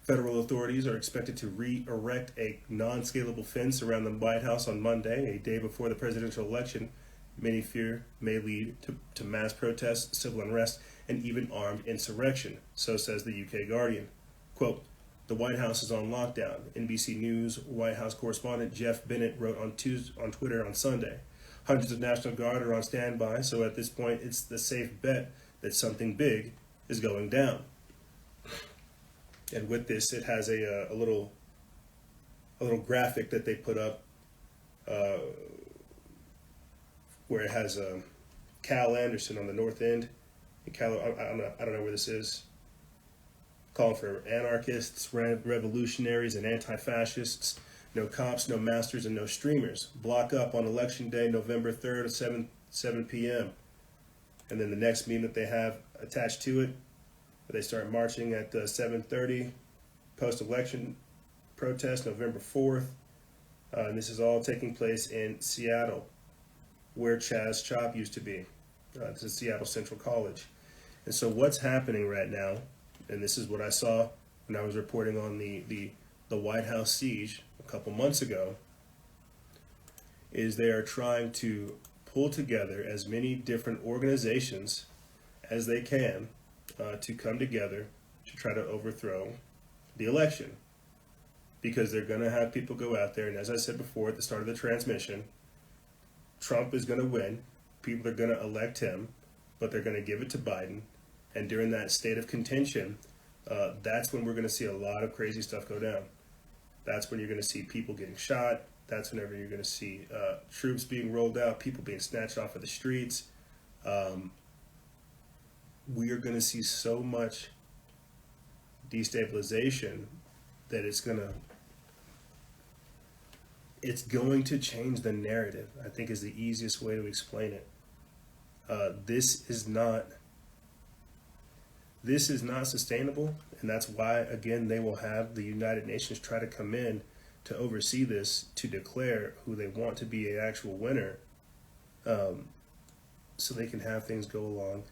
Federal authorities are expected to re-erect a non-scalable fence around the White House on Monday, a day before the presidential election. Many fear may lead to mass protests, civil unrest, and even armed insurrection, so says the UK Guardian. Quote, "The White House is on lockdown," NBC News White House correspondent Jeff Bennett wrote on Twitter on Sunday. Hundreds of National Guard are on standby, so at this point it's the safe bet that something big is going down. And with this, it has a little graphic that they put up where it has Cal Anderson on the north end. And I don't know where this is. Calling for anarchists, revolutionaries, and anti-fascists. No cops, no masters, and no streamers. Block up on Election Day, November 3rd at 7 p.m. And then the next meme that they have attached to it, they start marching at 7:30, post-election protest, November 4th. And this is all taking place in Seattle, where Chaz Chop used to be. This is Seattle Central College. And so what's happening right now, and this is what I saw when I was reporting on the White House siege a couple months ago, is they are trying to pull together as many different organizations as they can to come together to try to overthrow the election. Because they're going to have people go out there, and as I said before at the start of the transmission, Trump is going to win. People are going to elect him, but they're going to give it to Biden. And during that state of contention, that's when we're going to see a lot of crazy stuff go down. That's when you're going to see people getting shot. That's whenever you're going to see troops being rolled out, people being snatched off of the streets. We are going to see so much destabilization that it's going to change the narrative, I think, is the easiest way to explain it. This is not sustainable, and that's why, again, they will have the United Nations try to come in to oversee this, to declare who they want to be an actual winner, so they can have things go along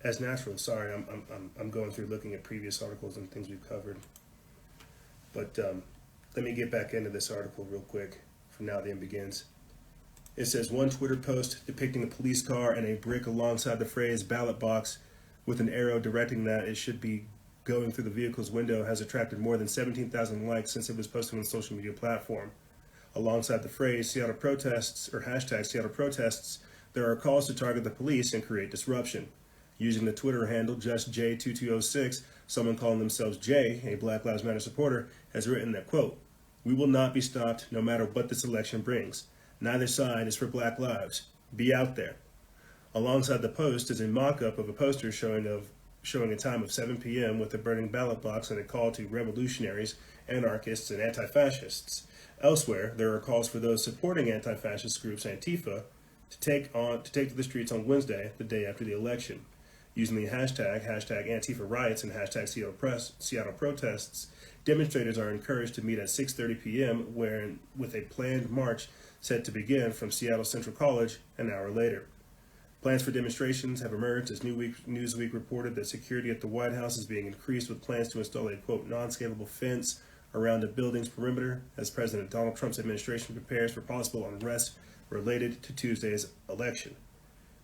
as natural. Sorry, I'm going through looking at previous articles and things we've covered, but let me get back into this article real quick. From Now the End Begins. It says, one Twitter post depicting a police car and a brick alongside the phrase ballot box with an arrow directing that it should be going through the vehicle's window has attracted more than 17,000 likes since it was posted on the social media platform. Alongside the phrase Seattle protests, or hashtag Seattle protests, there are calls to target the police and create disruption. Using the Twitter handle JustJ2206, someone calling themselves Jay, a Black Lives Matter supporter, has written that, quote, "We will not be stopped no matter what this election brings. Neither side is for Black lives. Be out there." Alongside the post is a mock-up of a poster showing a time of 7 p.m. with a burning ballot box and a call to revolutionaries, anarchists, and anti-fascists. Elsewhere, there are calls for those supporting anti-fascist groups Antifa to take to the streets on Wednesday, the day after the election. Using the hashtag Antifa riots and hashtag Seattle protests, demonstrators are encouraged to meet at 6:30 p.m. with a planned march set to begin from Seattle Central College an hour later. Plans for demonstrations have emerged as Newsweek reported that security at the White House is being increased with plans to install a, quote, non-scalable fence around the building's perimeter as President Donald Trump's administration prepares for possible unrest related to Tuesday's election.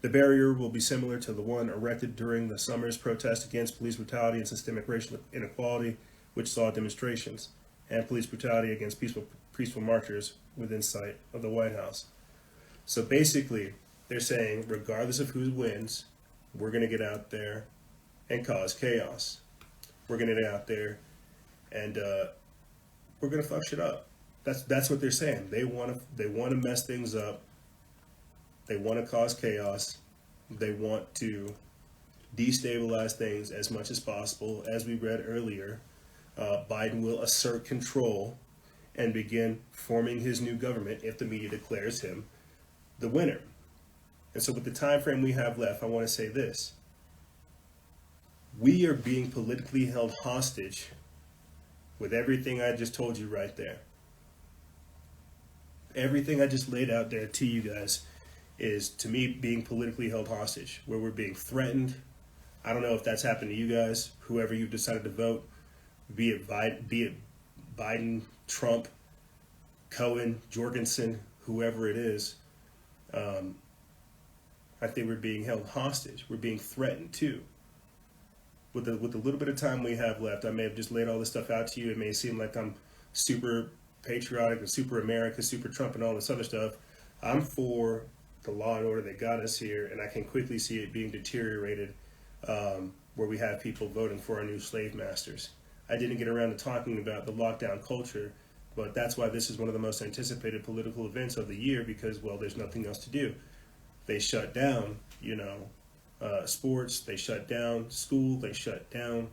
The barrier will be similar to the one erected during the summer's protest against police brutality and systemic racial inequality, which saw demonstrations, and police brutality against peaceful marchers within sight of the White House. So basically, they're saying, regardless of who wins, we're going to get out there and cause chaos. We're going to get out there and we're going to fuck shit up. That's what they're saying. They want to mess things up. They want to cause chaos. They want to destabilize things as much as possible. As we read earlier, Biden will assert control and begin forming his new government if the media declares him the winner. And so with the time frame we have left, I want to say this. We are being politically held hostage with everything I just told you right there. Everything I just laid out there to you guys is, to me, being politically held hostage, where we're being threatened. I don't know if that's happened to you guys, whoever you've decided to vote, be it Biden, Trump, Cohen, Jorgensen, whoever it is. I think we're being held hostage. We're being threatened too. With the little bit of time we have left, I may have just laid all this stuff out to you. It may seem like I'm super patriotic and super America, super Trump and all this other stuff. I'm for the law and order that got us here, and I can quickly see it being deteriorated, where we have people voting for our new slave masters. I didn't get around to talking about the lockdown culture, but that's why this is one of the most anticipated political events of the year, because, well, there's nothing else to do. They shut down, sports, they shut down school, they shut down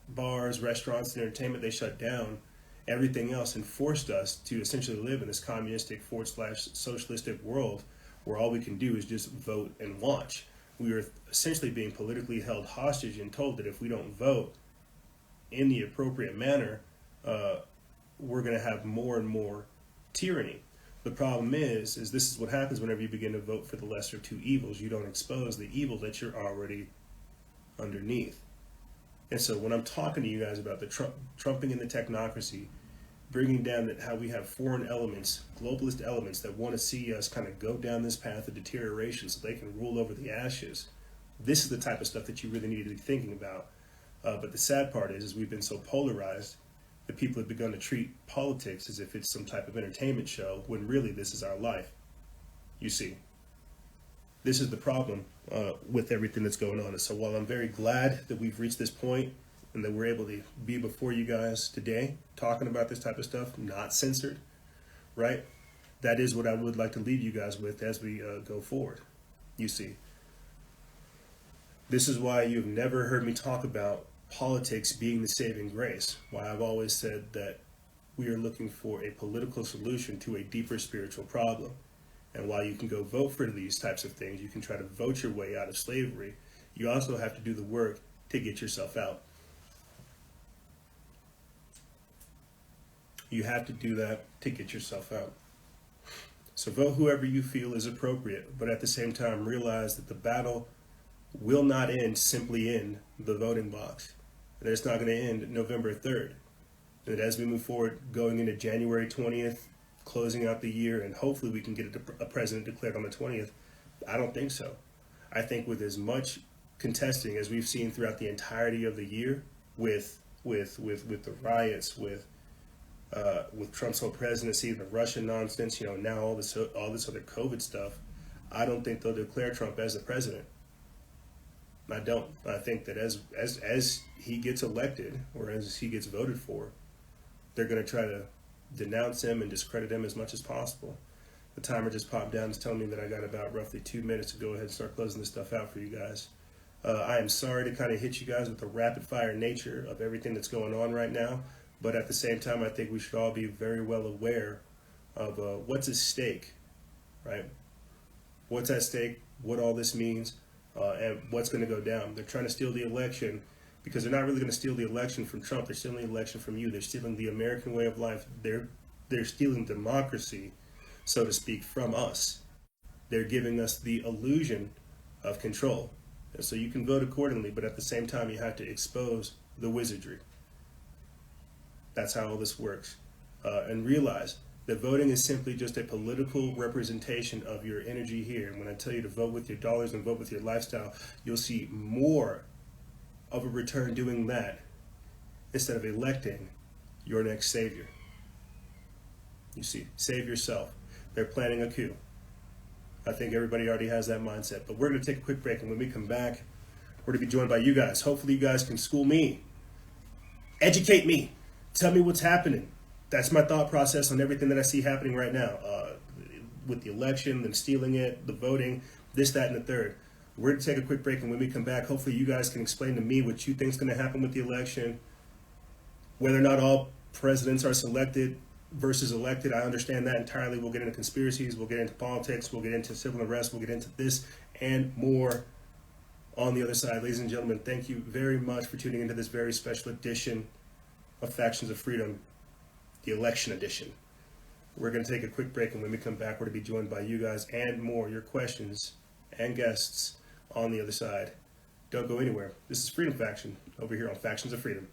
bars, restaurants, and entertainment, they shut down everything else and forced us to essentially live in this communistic / socialistic world where all we can do is just vote and watch. We are essentially being politically held hostage and told that if we don't vote in the appropriate manner, we're going to have more and more tyranny. The problem is this is what happens whenever you begin to vote for the lesser of two evils. You don't expose the evil that you're already underneath. And so when I'm talking to you guys about the trumping in the technocracy, bringing down that how we have foreign elements, globalist elements that want to see us kind of go down this path of deterioration so they can rule over the ashes, this is the type of stuff that you really need to be thinking about. But the sad part is we've been so polarized that people have begun to treat politics as if it's some type of entertainment show, when really this is our life. You see, this is the problem with everything that's going on. And so while I'm very glad that we've reached this point and that we're able to be before you guys today talking about this type of stuff, not censored, right? That is what I would like to leave you guys with as we go forward. You see, this is why you've never heard me talk about politics being the saving grace, why I've always said that we are looking for a political solution to a deeper spiritual problem. And while you can go vote for these types of things, you can try to vote your way out of slavery, you also have to do the work to get yourself out. You have to do that to get yourself out. So vote whoever you feel is appropriate, but at the same time realize that the battle will not end simply in the voting box. And it's not going to end November 3rd. And as we move forward, going into January 20th, closing out the year, and hopefully we can get a president declared on the 20th, I don't think so. I think with as much contesting as we've seen throughout the entirety of the year, with the riots, with Trump's whole presidency, the Russian nonsense, now all this other COVID stuff, I don't think they'll declare Trump as the president. I don't. I think that as he gets elected, or as he gets voted for, they're going to try to denounce him and discredit him as much as possible. The timer just popped down. It's telling me that I got about roughly 2 minutes to go ahead and start closing this stuff out for you guys. I am sorry to kind of hit you guys with the rapid fire nature of everything that's going on right now, but at the same time, I think we should all be very well aware of what's at stake, right? What's at stake, what all this means, and what's going to go down. They're trying to steal the election because they're not really going to steal the election from Trump. They're stealing the election from you. They're stealing the American way of life. They're stealing democracy, so to speak, from us. They're giving us the illusion of control. And so you can vote accordingly, but at the same time, you have to expose the wizardry. That's how all this works. And realize that voting is simply just a political representation of your energy here. And when I tell you to vote with your dollars and vote with your lifestyle, you'll see more of a return doing that instead of electing your next savior. You see, save yourself. They're planning a coup. I think everybody already has that mindset. But we're going to take a quick break, and when we come back, we're going to be joined by you guys. Hopefully you guys can school me, educate me, tell me what's happening. That's my thought process on everything that I see happening right now, with the election, them stealing it, the voting, this, that, and the third. We're going to take a quick break, and when we come back, hopefully you guys can explain to me what you think is going to happen with the election, whether or not all presidents are selected versus elected. I understand that entirely. We'll get into conspiracies, we'll get into politics, we'll get into civil unrest, we'll get into this and more on the other side. Ladies and gentlemen, thank you very much for tuning into this very special edition of Factions of Freedom, the election edition. We're going to take a quick break, and when we come back, we're going to be joined by you guys and more, your questions and guests on the other side. Don't go anywhere. This is Freedom Faction over here on Factions of Freedom.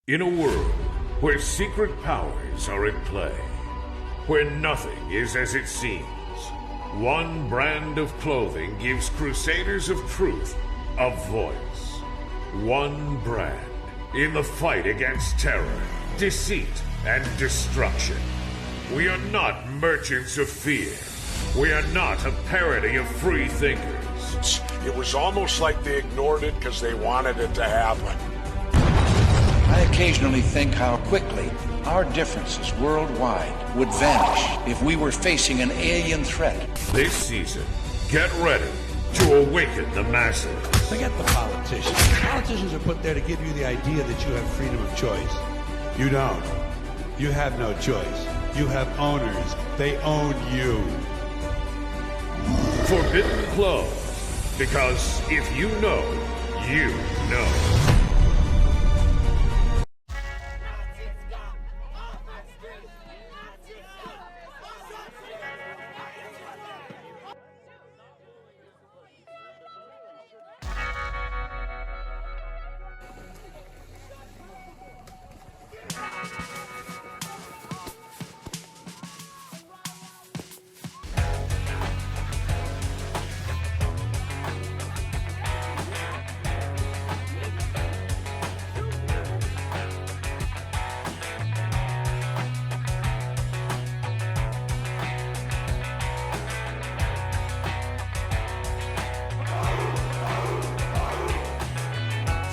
In a world where secret powers are at play, where nothing is as it seems, one brand of clothing gives Crusaders of Truth a voice. One brand in the fight against terror, deceit, and destruction. We are not merchants of fear. We are not a parody of free thinkers. It was almost like they ignored it because they wanted it to happen. I occasionally think how quickly our differences worldwide would vanish if we were facing an alien threat. This season, get ready to awaken the masses. Forget the politicians. Politicians are put there to give you the idea that you have freedom of choice. You don't. You have no choice. You have owners. They own you. Forbidden Clothes. Because if you know, you know.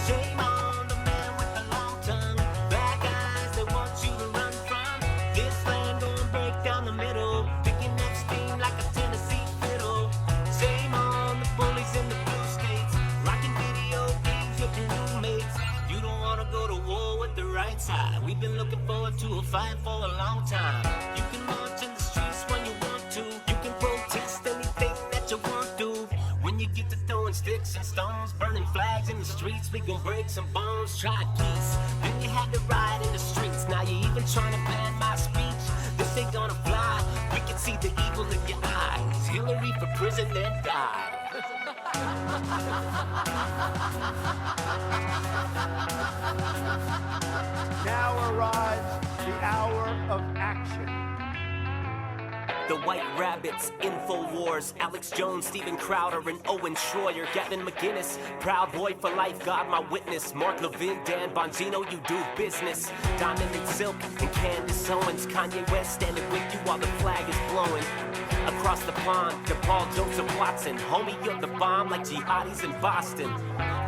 Shame on the man with the long tongue, black eyes that want side. We've been looking forward to a fight for a long time. You can march in the streets when you want to. You can protest anything that you want to. When you get to throwing sticks and stones, burning flags in the streets, we gon' break some bones. Try peace, then you had to ride in the streets. Now you even trying to ban my speech. This ain't gonna fly. We can see the evil in your eyes. Hillary for prison and die. Now arrives the hour of action. The White Rabbits, InfoWars, Alex Jones, Steven Crowder, and Owen Schroyer, Gavin McGinnis, Proud Boy for Life, God my witness, Mark Levin, Dan Bongino, you do business, Diamond and Silk, and Candace Owens, Kanye West standing with you while the flag is blowing. Across the pond, DePaul Joseph Watson, homie, you're the bomb like jihadis in Boston.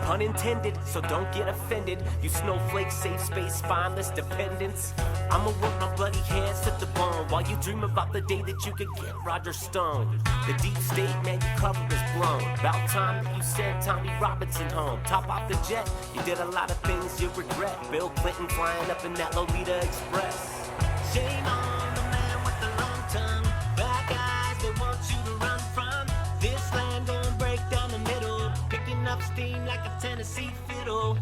Pun intended, so don't get offended. You snowflake, safe space, spineless dependents. I'ma work my bloody hands to the bone while you dream about the day that you could get Roger Stone. The deep state, man, your cover is blown. About time that you sent Tommy Robinson home. Top off the jet, you did a lot of things you regret. Bill Clinton flying up in that Lolita Express. Shame on the man with the long tongue. Black eyes, they want you to run from. This land gon' break down the middle. Picking up steam like a Tennessee fiddle.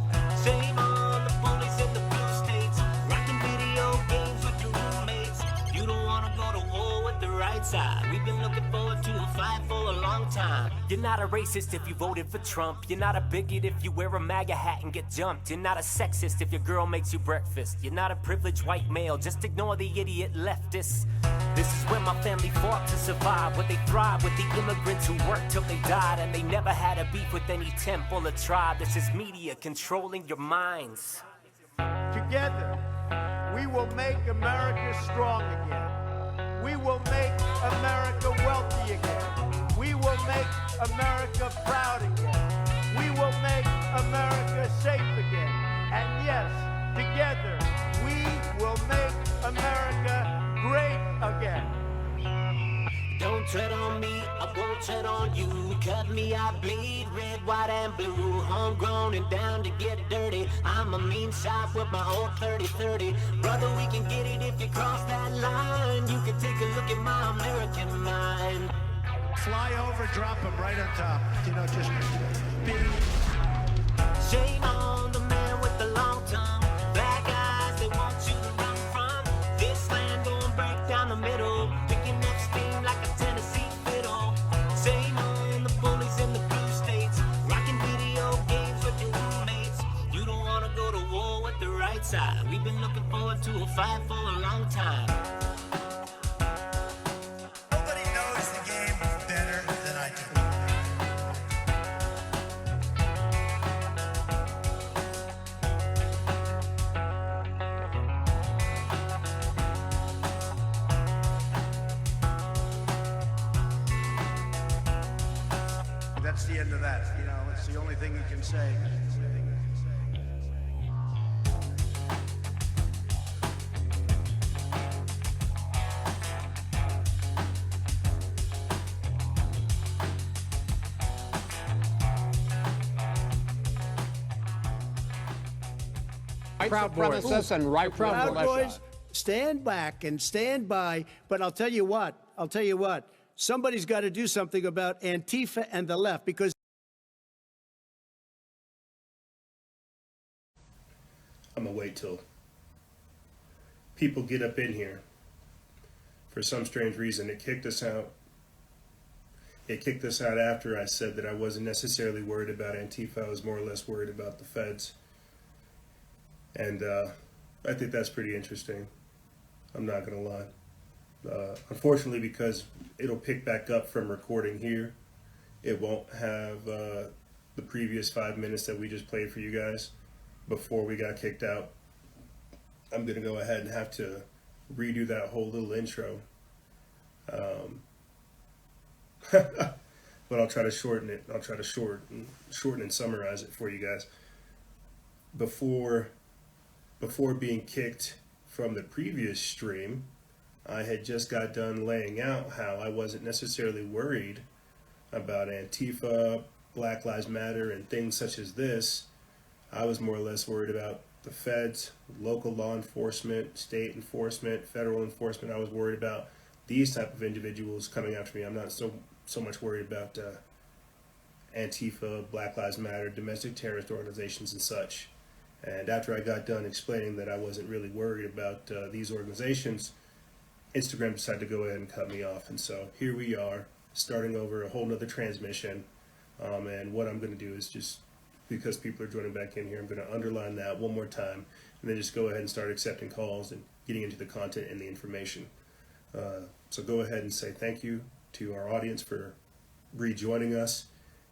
Shame on the bullies in the blue states. Rocking video games with your roommates. You don't wanna go to war with the right side. We've been looking forward to a fight for a long time. You're not a racist if you voted for Trump. You're not a bigot if you wear a MAGA hat and get jumped. You're not a sexist if your girl makes you breakfast. You're not a privileged white male, just ignore the idiot leftists. This is where my family fought to survive, where they thrive with the immigrants who worked till they died, and they never had a beef with any temple or tribe. This is media controlling your minds. Together, we will make America strong again. We will make America wealthy again. We will make America proud again. We will make America safe again. And yes, together, we will make America great again. Don't tread on me, I won't tread on you. Cut me, I bleed red, white, and blue. Homegrown and down to get dirty. I'm a mean shot with my old 30-30. Brother, we can get it if you cross that line. You can take a look at my American mind. Fly over, drop him right on top. You know, just Shame on the man with the long tongue. Black eyes, they want you to run from. This land gon' break down the middle. Picking up steam like a Tennessee fiddle. Shame on the bullies in the blue states. Rocking video games with your roommates. You don't wanna go to war with the right side. We've been looking forward to a fight for a long time. nobody knows the game better than I do. That's the end of that. You know, it's the only thing you can say. Proud Boys. And right Proud Boys, stand back and stand by. But I'll tell you what. Somebody's got to do something about Antifa and the left, because I'm gonna wait till people get up in here. For some strange reason, it kicked us out. It kicked us out after I said that I wasn't necessarily worried about Antifa. I was more or less worried about the feds. And I think that's pretty interesting. I'm not gonna lie. Unfortunately, because it'll pick back up from recording here, it won't have the previous 5 minutes that we just played for you guys before we got kicked out. I'm gonna go ahead and have to redo that whole little intro, but I'll try to shorten it. I'll try to shorten and summarize it for you guys. Before being kicked from the previous stream, I had just got done laying out how I wasn't necessarily worried about Antifa, Black Lives Matter, and things such as this. I was more or less worried about the feds, local law enforcement, state enforcement, federal enforcement. I was worried about these type of individuals coming after me. I'm not so much worried about Antifa, Black Lives Matter, domestic terrorist organizations and such. And after I got done explaining that I wasn't really worried about these organizations, Instagram decided to go ahead and cut me off. And so here we are, starting over a whole nother transmission. And what I'm going to do is just, because people are joining back in here, I'm going to underline that one more time and then just go ahead and start accepting calls and getting into the content and the information. So go ahead and say thank you to our audience for rejoining us.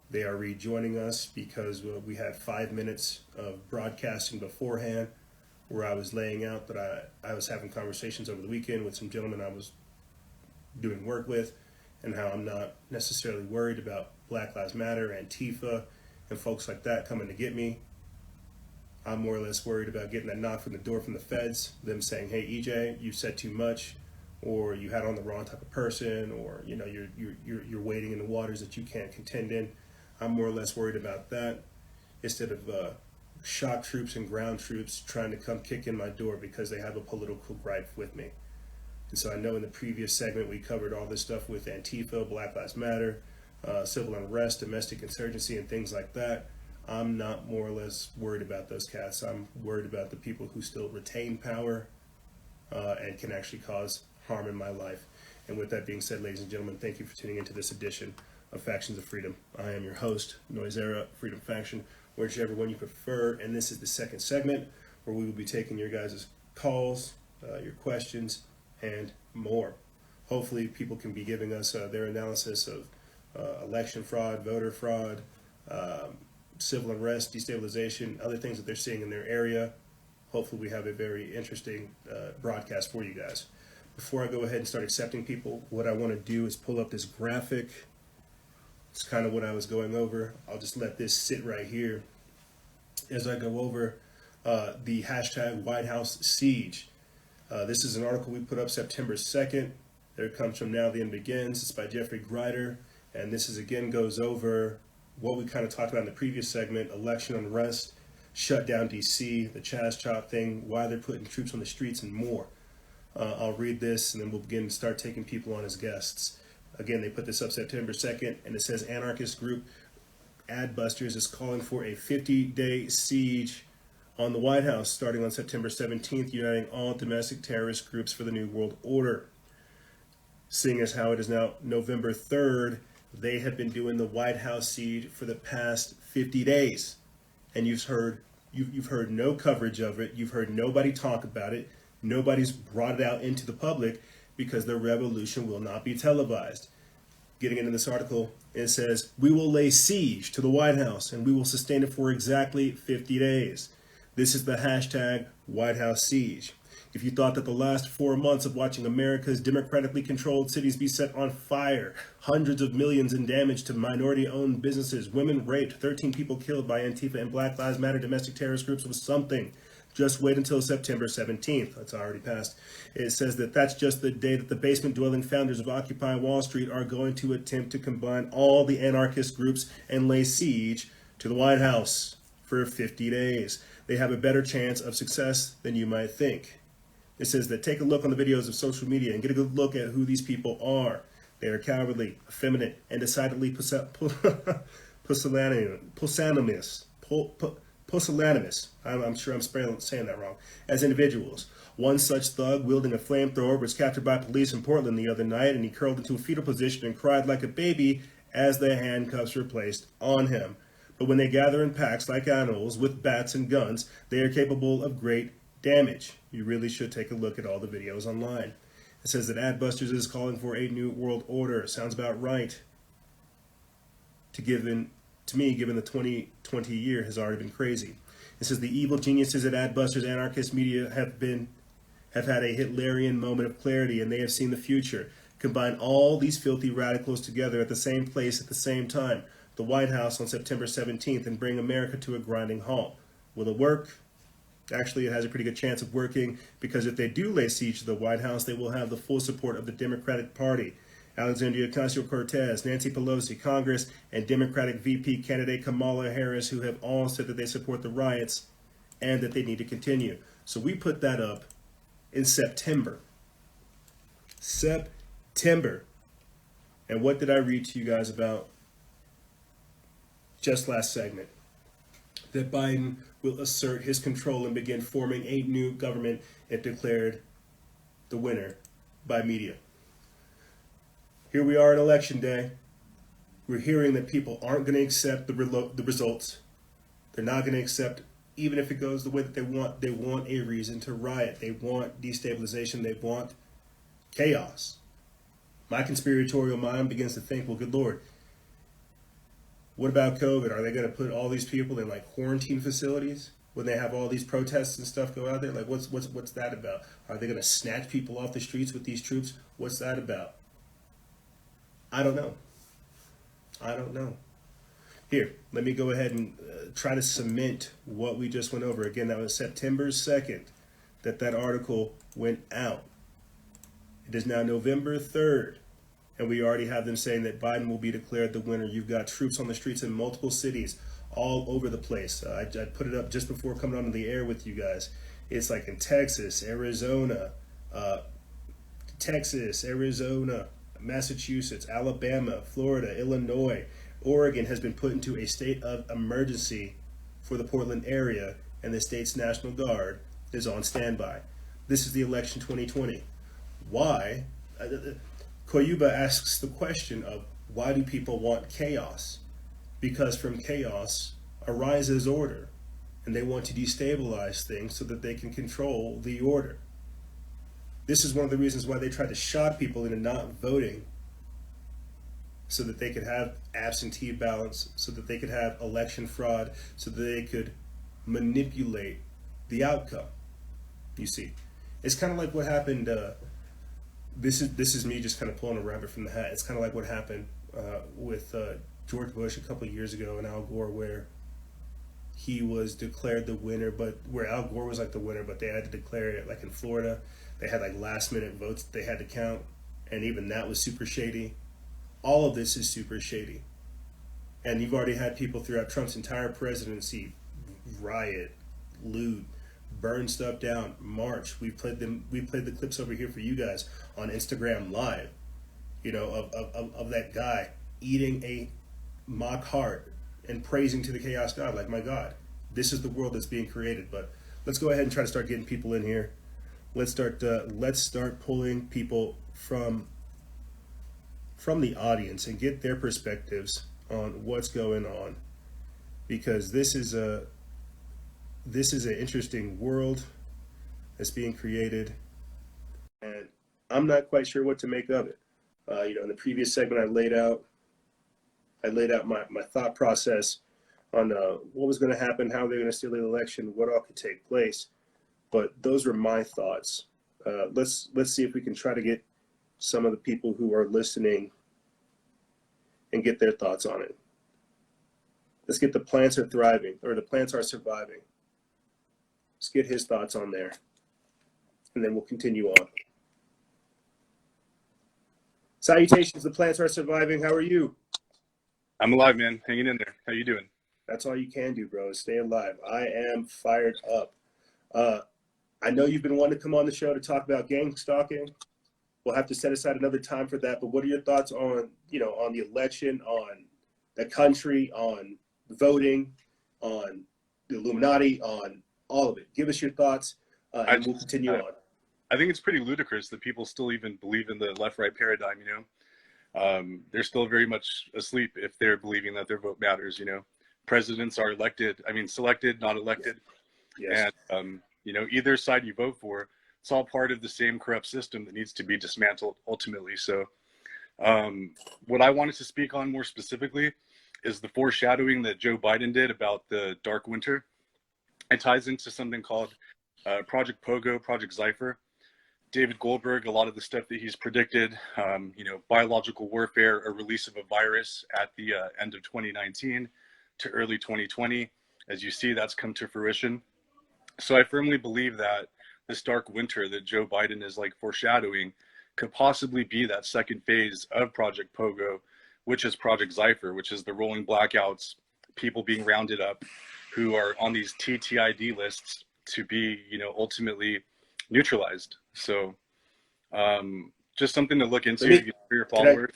They are rejoining us because we had 5 minutes of broadcasting beforehand where I was laying out that I was having conversations over the weekend with some gentlemen I was doing work with, and how I'm not necessarily worried about Black Lives Matter, Antifa, and folks like that coming to get me. I'm more or less worried about getting a knock from the door from the feds, them saying, "Hey, EJ, you said too much," or "You had on the wrong type of person," or you're wading in the waters that you can't contend in. I'm more or less worried about that instead of shock troops and ground troops trying to come kick in my door because they have a political gripe with me. And so I know in the previous segment we covered all this stuff with Antifa, Black Lives Matter, civil unrest, domestic insurgency, and things like that. I'm not more or less worried about those cats. I'm worried about the people who still retain power and can actually cause harm in my life. And with that being said, ladies and gentlemen, thank you for tuning into this edition of Factions of Freedom. I am your host, Noisera, Freedom Faction, whichever one you prefer. And this is the second segment where we will be taking your guys' calls, your questions, and more. Hopefully people can be giving us their analysis of election fraud, voter fraud, civil unrest, destabilization, other things that they're seeing in their area. Hopefully we have a very interesting broadcast for you guys. Before I go ahead and start accepting people, what I want to do is pull up this graphic. It's kind of what I was going over. I'll just let this sit right here as I go over the hashtag White House siege. This is an article we put up September 2nd. There it comes from Now the End Begins. It's by Jeffrey Grider. And this is again goes over what we kind of talked about in the previous segment: election unrest, shut down DC, the Chaz Chop thing, why they're putting troops on the streets, and more. I'll read this and then we'll begin to start taking people on as guests. Again, they put this up September 2nd, and it says anarchist group Adbusters is calling for a 50-day siege on the White House starting on September 17th, uniting all domestic terrorist groups for the New World Order. Seeing as how it is now November 3rd, they have been doing the White House siege for the past 50 days. And you've heard no coverage of it. You've heard nobody talk about it. Nobody's brought it out into the public because the revolution will not be televised. Getting into this article, it says, "We will lay siege to the White House and we will sustain it for exactly 50 days. This is the hashtag White House siege. If you thought that the last 4 months of watching America's democratically controlled cities be set on fire, hundreds of millions in damage to minority-owned businesses, women raped, 13 people killed by Antifa and Black Lives Matter domestic terrorist groups was something, just wait until September 17th. That's already passed. It says that that's just the day that the basement-dwelling founders of Occupy Wall Street are going to attempt to combine all the anarchist groups and lay siege to the White House for 50 days. They have a better chance of success than you might think. It says that take a look on the videos of social media and get a good look at who these people are. They are cowardly, effeminate, and decidedly pusillanimous. Pusillanimous. I'm sure I'm saying that wrong. As individuals. One such thug wielding a flamethrower was captured by police in Portland the other night, and he curled into a fetal position and cried like a baby as the handcuffs were placed on him. But when they gather in packs like animals with bats and guns, they are capable of great damage. You really should take a look at all the videos online. It says that Adbusters is calling for a new world order. Sounds about right. To me, given the 2020 year has already been crazy. It says the evil geniuses at Adbusters anarchist media have had a Hitlerian moment of clarity, and they have seen the future. Combine all these filthy radicals together at the same place at the same time, the White House on September 17th, and bring America to a grinding halt. Will it work? Actually, it has a pretty good chance of working, because if they do lay siege to the White House, they will have the full support of the Democratic Party. Alexandria Ocasio-Cortez, Nancy Pelosi, Congress, and Democratic VP candidate Kamala Harris, who have all said that they support the riots and that they need to continue. So we put that up in September. September. And what did I read to you guys about just last segment? That Biden will assert his control and begin forming a new government if declared the winner by media. Here we are on election day. We're hearing that people aren't going to accept the results. They're not going to accept, even if it goes the way that they want. They want a reason to riot. They want destabilization. They want chaos. My conspiratorial mind begins to think, well, good Lord, what about COVID? Are they going to put all these people in like quarantine facilities when they have all these protests and stuff go out there? Like, what's that about? Are they going to snatch people off the streets with these troops? What's that about? I don't know. Here, let me go ahead and try to cement what we just went over. Again, that was September 2nd that article went out. It is now November 3rd, and we already have them saying that Biden will be declared the winner. You've got troops on the streets in multiple cities all over the place. I put it up just before coming onto the air with you guys. It's like in Texas, Arizona, Massachusetts, Alabama, Florida, Illinois. Oregon has been put into a state of emergency for the Portland area, and the state's National Guard is on standby. This is the election 2020. Why? Koyuba asks the question of, why do people want chaos? Because from chaos arises order, and they want to destabilize things so that they can control the order. This is one of the reasons why they tried to shock people into not voting, so that they could have absentee ballots, so that they could have election fraud, so that they could manipulate the outcome. You see, it's kind of like what happened. This is me just kind of pulling a rabbit from the hat. It's kind of like what happened with George Bush a couple of years ago and Al Gore, where he was declared the winner, but where Al Gore was like the winner, but they had to declare it like in Florida. They had like last minute votes that they had to count, and even that was super shady. All of this is super shady. And you've already had people throughout Trump's entire presidency riot, loot, burn stuff down, march. We played the clips over here for you guys on Instagram Live, of that guy eating a mock heart and praising to the chaos god, like, my God, this is the world that's being created. But let's go ahead and try to start getting people in here. Let's start pulling people from the audience and get their perspectives on what's going on, because this is an interesting world that's being created, and I'm not quite sure what to make of it. In the previous segment, I laid out my thought process on what was going to happen, how they're going to steal the election, what all could take place. But those were my thoughts. Let's see if we can try to get some of the people who are listening and get their thoughts on it. Let's get the plants are thriving, or the plants are surviving. Let's get his thoughts on there, and then we'll continue on. Salutations, the plants are surviving. How are you? I'm alive, man. Hanging in there. How you doing? That's all you can do, bro. Stay alive. I am fired up. I know you've been wanting to come on the show to talk about gang stalking. We'll have to set aside another time for that. But what are your thoughts on, on the election, on the country, on voting, on the Illuminati, on all of it? Give us your thoughts, and we'll continue on. I think it's pretty ludicrous that people still even believe in the left-right paradigm, They're still very much asleep if they're believing that their vote matters, Presidents are selected, not elected. Yes. And, either side you vote for, it's all part of the same corrupt system that needs to be dismantled ultimately. So what I wanted to speak on more specifically is the foreshadowing that Joe Biden did about the dark winter. It ties into something called Project Pogo, Project Zypher. David Goldberg, a lot of the stuff that he's predicted, biological warfare, a release of a virus at the end of 2019 to early 2020. As you see, that's come to fruition. So I firmly believe that this dark winter that Joe Biden is foreshadowing could possibly be that second phase of Project Pogo, which is Project Zypher, which is the rolling blackouts, people being rounded up, who are on these TTID lists to be, ultimately neutralized. So just something to look into for your followers.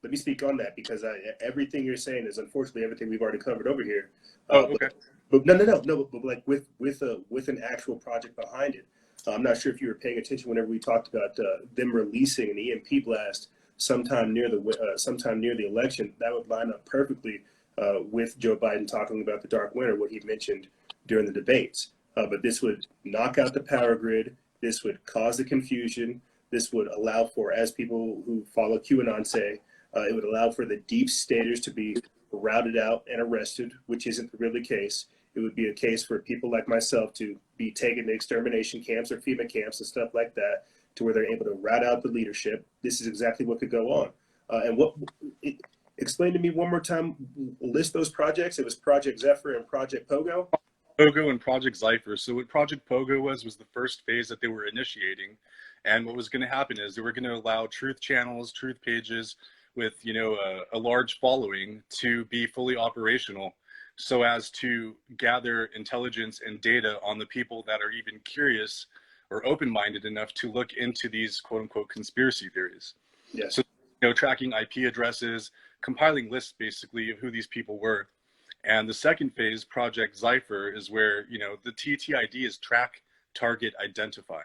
Let me speak on that, because everything you're saying is unfortunately everything we've already covered over here. Okay. But no, but like with an actual project behind it. I'm not sure if you were paying attention whenever we talked about them releasing an EMP blast sometime near the election. That would line up perfectly with Joe Biden talking about the dark winter, what he mentioned during the debates. But this would knock out the power grid. This would cause the confusion. This would allow for, as people who follow QAnon say, it would allow for the deep staters to be routed out and arrested, which isn't really the case. It would be a case for people like myself to be taken to extermination camps or FEMA camps and stuff like that, to where they're able to rout out the leadership. This is exactly what could go on. Explain to me one more time, list those projects. It was Project Zephyr and Project Pogo? Pogo and Project Zephyr. So what Project Pogo was the first phase that they were initiating. And what was going to happen is they were going to allow truth channels, truth pages with, a large following to be fully operational, so as to gather intelligence and data on the people that are even curious or open-minded enough to look into these quote-unquote conspiracy theories. Yes. So, tracking IP addresses, compiling lists basically of who these people were. And the second phase, Project Zephyr, is where, the TTID is track, target, identify.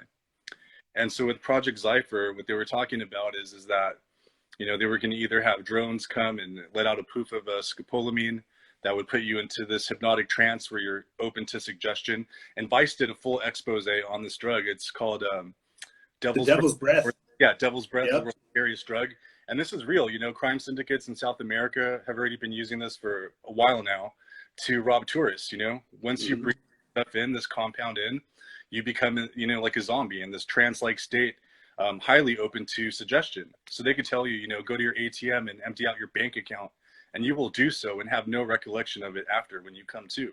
And so with Project Zephyr, what they were talking about is that, they were going to either have drones come and let out a poof of scopolamine that would put you into this hypnotic trance where you're open to suggestion. And Vice did a full expose on this drug. It's called Devil's Breath. Yeah, Devil's Breath, Yep. the world's scariest drug. And this is real. Crime syndicates in South America have already been using this for a while now to rob tourists. Once you bring stuff in, this compound in, you become, like a zombie in this trance-like state, highly open to suggestion. So they could tell you, go to your ATM and empty out your bank account, and you will do so and have no recollection of it after when you come to.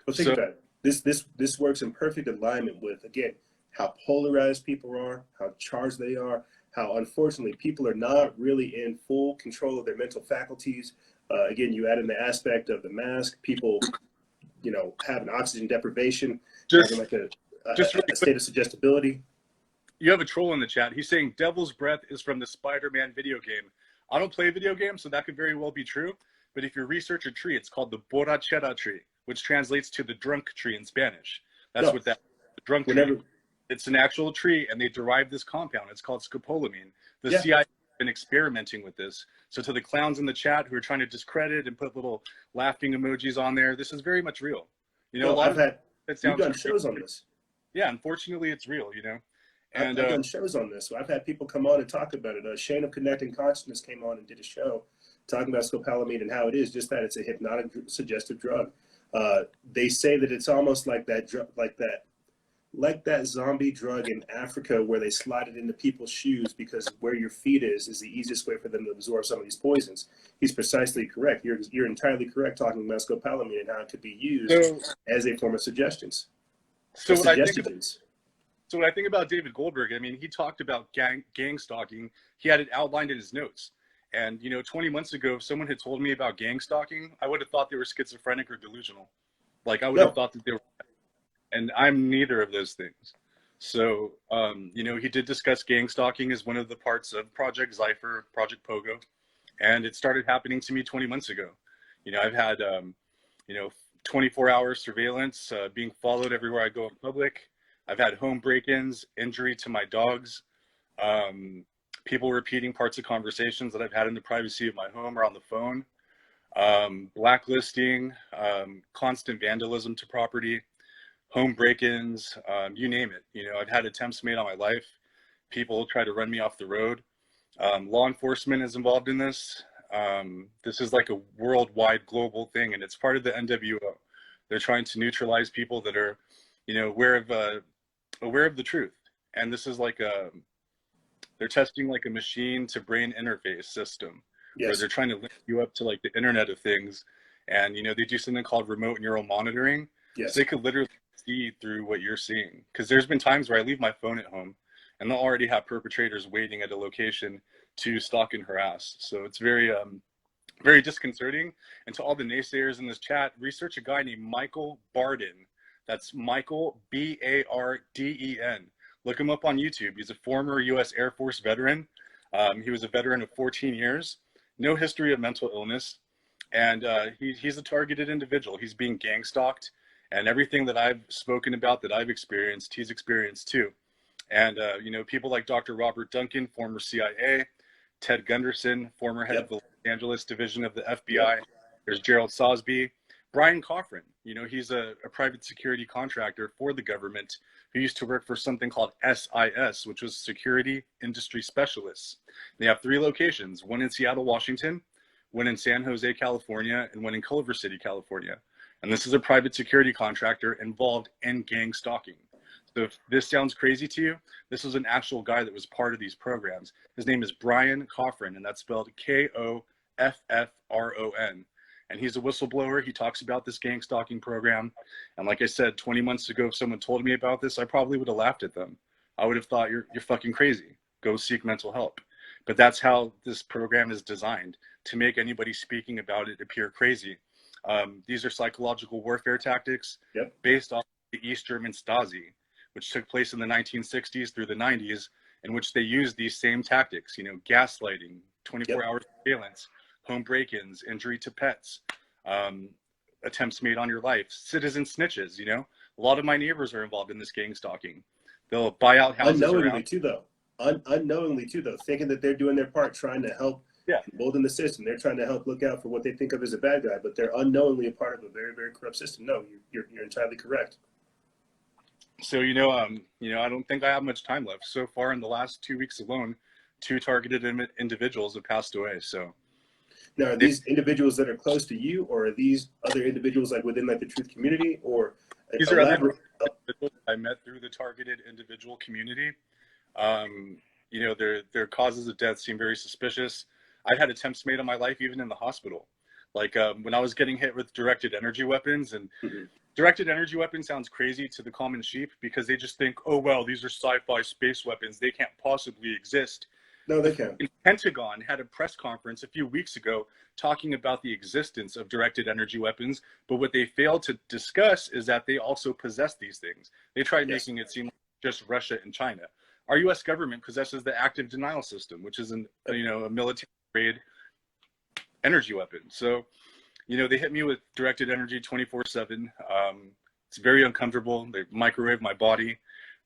Well, think about it. This works in perfect alignment with, again, how polarized people are, how charged they are, how unfortunately people are not really in full control of their mental faculties. Again, you add in the aspect of the mask, people, having oxygen deprivation, having like a state of suggestibility. You have a troll in the chat. He's saying Devil's Breath is from the Spider-Man video game. I don't play video games, so that could very well be true. But if you research a tree, it's called the borrachera tree, which translates to the drunk tree in Spanish. That's what the drunk tree. It's an actual tree, and they derived this compound. It's called scopolamine. The CIA has been experimenting with this. So to the clowns in the chat who are trying to discredit and put little laughing emojis on there, this is very much real. You've done shows on this. Yeah, unfortunately, it's real. And I've done shows on this. So I've had people come on and talk about it. Shane of Connecting Consciousness came on and did a show talking about scopolamine and how it is just that it's a hypnotic suggestive drug. They say that it's almost like that zombie drug in Africa where they slide it into people's shoes because where your feet is the easiest way for them to absorb some of these poisons. He's precisely correct. You're entirely correct talking about scopolamine and how it could be used as a form of suggestions. So what I think about David Goldberg, he talked about gang stalking. He had it outlined in his notes. And, 20 months ago, if someone had told me about gang stalking, I would have thought they were schizophrenic or delusional. Like, I would have thought that they were. And I'm neither of those things. So, he did discuss gang stalking as one of the parts of Project Zephyr, Project Pogo. And it started happening to me 20 months ago. I've had, 24-hour surveillance, being followed everywhere I go in public. I've had home break-ins, injury to my dogs, people repeating parts of conversations that I've had in the privacy of my home or on the phone, blacklisting, constant vandalism to property, home break-ins, you name it. I've had attempts made on my life. People try to run me off the road. Law enforcement is involved in this. This is like a worldwide global thing, and it's part of the NWO. They're trying to neutralize people that are, aware of the truth. And this is like they're testing like a machine to brain interface system, where they're trying to link you up to like the Internet of Things. And, they do something called remote neural monitoring. Yes. So they could literally see through what you're seeing. Because there's been times where I leave my phone at home and they'll already have perpetrators waiting at a location to stalk and harass. So it's very very disconcerting. And to all the naysayers in this chat, research a guy named Michael Barden. That's Michael Barden. Look him up on YouTube. He's a former U.S. Air Force veteran. He was a veteran of 14 years, no history of mental illness, and he's a targeted individual. He's being gang stalked, and everything that I've spoken about, that I've experienced, he's experienced too. And you know, people like Dr. Robert Duncan, former CIA, Ted Gunderson, former head of the Los Angeles division of the FBI. There's Gerald Sosby, Brian Coffrin. You know, he's a private security contractor for the government who used to work for something called SIS, which was Security Industry Specialists. They have 3 locations, one in Seattle, Washington, one in San Jose, California, and one in Culver City, California. And this is a private security contractor involved in gang stalking. So if this sounds crazy to you, this was an actual guy that was part of these programs. His name is Brian Coffrin, and that's spelled Koffron. And he's a whistleblower. He talks about this gang stalking program. And like I said, 20 months ago, if someone told me about this, I probably would have laughed at them. I would have thought, you're fucking crazy. Go seek mental help. But that's how this program is designed, to make anybody speaking about it appear crazy. These are psychological warfare tactics based off the East German Stasi, which took place in the 1960s through the 90s, in which they used these same tactics, you know, gaslighting, 24-hour surveillance, home break-ins, injury to pets, attempts made on your life, citizen snitches. You know, a lot of my neighbors are involved in this gang stalking. They'll buy out houses unknowingly too, though. Unknowingly too, though, thinking that they're doing their part, trying to help embolden the system. They're trying to help look out for what they think of as a bad guy, but they're unknowingly a part of a very, very corrupt system. No, you're entirely correct. So you know, I don't think I have much time left. So far, in the last 2 weeks alone, 2 targeted individuals have passed away. So. Now, are these individuals that are close to you, or are these other individuals like within like the truth community, or these are other individuals I met through the targeted individual community? You know, their causes of death seem very suspicious. I've had attempts made on my life even in the hospital. Like when I was getting hit with directed energy weapons, and directed energy weapons sounds crazy to the common sheep because they just think, oh, well, these are sci-fi space weapons. They can't possibly exist. No, they can't. The Pentagon had a press conference a few weeks ago talking about the existence of directed energy weapons, but what they failed to discuss is that they also possess these things. They tried making it seem like just Russia and China. Our U.S. government possesses the active denial system, which is a military-grade energy weapon. So, you know, they hit me with directed energy 24/7. It's very uncomfortable. They microwave my body.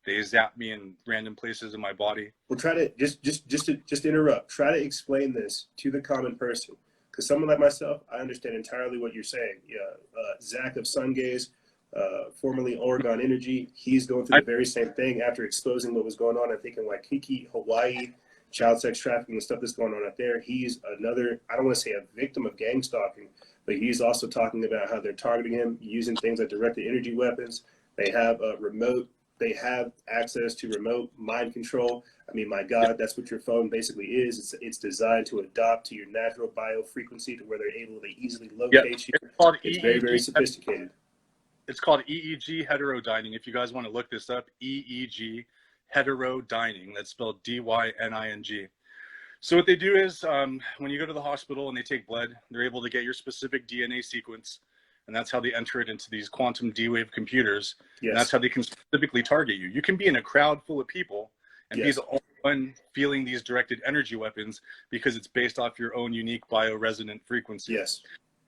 They zap me in random places in my body. Well, try to just interrupt. Try to explain this to the common person, because someone like myself, I understand entirely what you're saying. Zach of Sungaze, formerly Oregon Energy, he's going through the very same thing after exposing what was going on. I think in Waikiki, Hawaii, child sex trafficking and stuff that's going on out there. He's another, I don't want to say a victim of gang stalking, but he's also talking about how they're targeting him using things like directed energy weapons. They have They have access to remote mind control. I mean, my God, that's what your phone basically is. It's designed to adapt to your natural biofrequency to where they're able to easily locate you. It's very, very sophisticated. It's called EEG heterodyning. If you guys want to look this up, EEG heterodyning. That's spelled D-Y-N-I-N-G. So what they do is when you go to the hospital and they take blood, they're able to get your specific DNA sequence. And that's how they enter it into these quantum D-Wave computers. Yes. And that's how they can specifically target you. You can be in a crowd full of people and be the only one feeling these directed energy weapons because it's based off your own unique bioresonant frequency. Yes.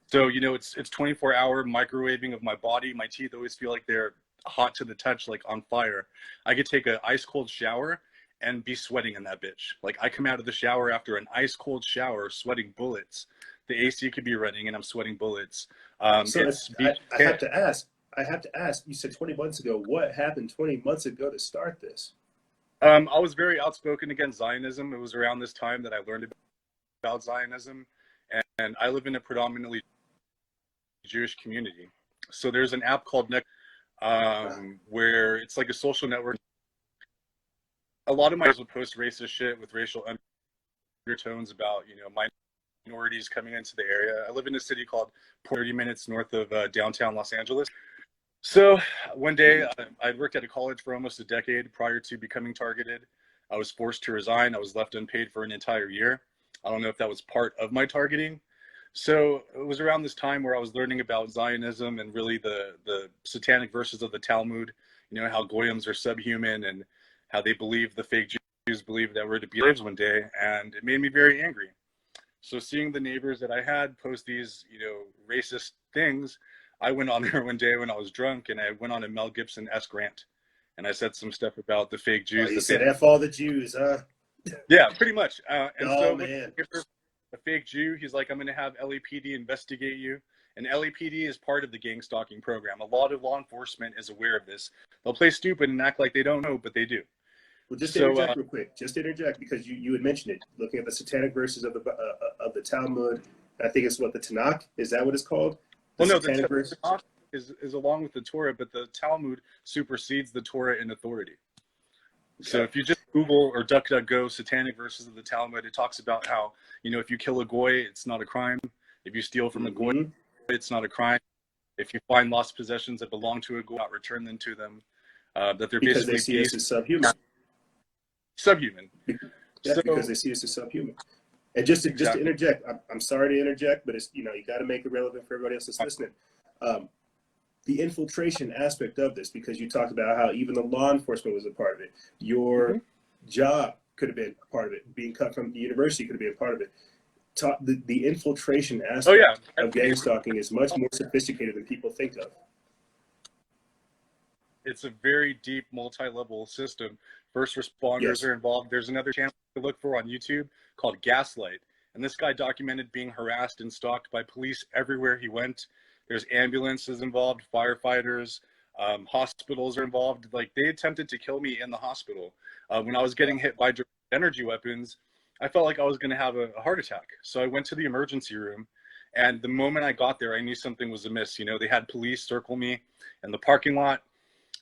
So, you know, it's 24-hour microwaving of my body. My teeth always feel like they're hot to the touch, like on fire. I could take an ice cold shower and be sweating in that bitch. Like I come out of the shower after an ice cold shower, sweating bullets. The AC could be running and I'm sweating bullets. So I have to ask, you said 20 months ago, what happened 20 months ago to start this? I was very outspoken against Zionism. It was around this time that I learned about Zionism. And I live in a predominantly Jewish community. So there's an app called where it's like a social network. A lot of my will post racist shit with racial undertones about, you know, minorities coming into the area. I live in a city called 30 minutes north of downtown Los Angeles. So one day I'd worked at a college for almost a decade prior to becoming targeted. I was forced to resign. I was left unpaid for an entire year. I don't know if that was part of my targeting. So it was around this time where I was learning about Zionism and really the satanic verses of the Talmud, you know, how Goyams are subhuman and how they believe the fake Jews believe that we're to be slaves one day. And it made me very angry. So seeing the neighbors that I had post these, you know, racist things, I went on there one day when I was drunk and I went on a Mel Gibson-esque rant. And I said some stuff about the fake Jews. Oh, you said F all the Jews, huh? Yeah, pretty much. And oh, so man. A fake Jew, he's like, I'm going to have LAPD investigate you. And LAPD is part of the gang stalking program. A lot of law enforcement is aware of this. They'll play stupid and act like they don't know, but they do. Well, just to interject real quick, just to interject, because you had mentioned it, looking at the satanic verses of the Talmud, I think it's what, the Tanakh? Is that what it's called? Well, no, the Tanakh is along with the Torah, but the Talmud supersedes the Torah in authority. Okay. So if you just Google or DuckDuckGo satanic verses of the Talmud, it talks about how, you know, if you kill a goy, it's not a crime. If you steal from a goy, it's not a crime. If you find lost possessions that belong to a goy, not return them to them. That they're because basically they see us as subhuman. Subhuman. Yeah, so, because they see us as subhuman. And just to interject, I'm sorry to interject, but it's, you know, you got to make it relevant for everybody else that's listening. The infiltration aspect of this, because you talked about how even the law enforcement was a part of it. Your job could have been a part of it. Being cut from the university could have been a part of it. The infiltration aspect of gang stalking is much more sophisticated than people think of. It's a very deep, multi-level system. First responders are involved. There's another channel to look for on YouTube called Gaslight. And this guy documented being harassed and stalked by police everywhere he went. There's ambulances involved, firefighters, hospitals are involved. Like, they attempted to kill me in the hospital. When I was getting hit by energy weapons, I felt like I was going to have a heart attack. So I went to the emergency room. And the moment I got there, I knew something was amiss. You know, they had police circle me in the parking lot.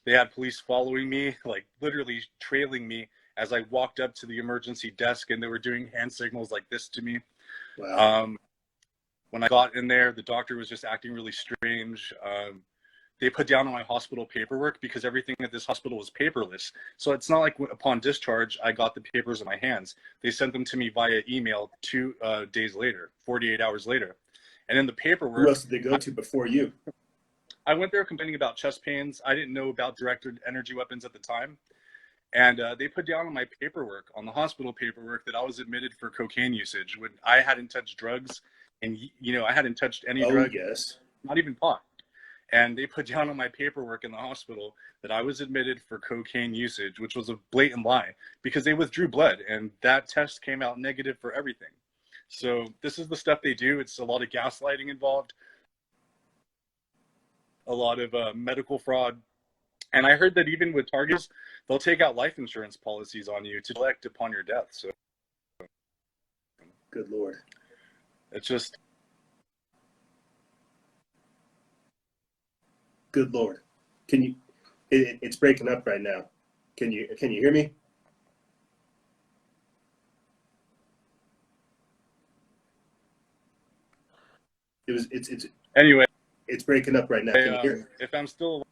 They had police following me, like literally trailing me as I walked up to the emergency desk, and they were doing hand signals like this to me. Wow. When I got in there, the doctor was just acting really strange. They put down on my hospital paperwork because everything at this hospital was paperless. So it's not like upon discharge, I got the papers in my hands. They sent them to me via email 2 days later, 48 hours later. And in the paperwork... Who else did they go to before you? I went there complaining about chest pains. I didn't know about directed energy weapons at the time. And they put down on my paperwork, on the hospital paperwork, that I was admitted for cocaine usage when I hadn't touched drugs. And, you know, I hadn't touched any drug, not even pot. And they put down on my paperwork in the hospital that I was admitted for cocaine usage, which was a blatant lie because they withdrew blood and that test came out negative for everything. So this is the stuff they do. It's a lot of gaslighting involved, a lot of medical fraud. And I heard that even with targets, they'll take out life insurance policies on you to collect upon your death. So, good Lord. It's just... Good Lord. Can you, it's breaking up right now. Can you hear me? It's anyway, it's breaking up right now. Can you hear me? If I'm still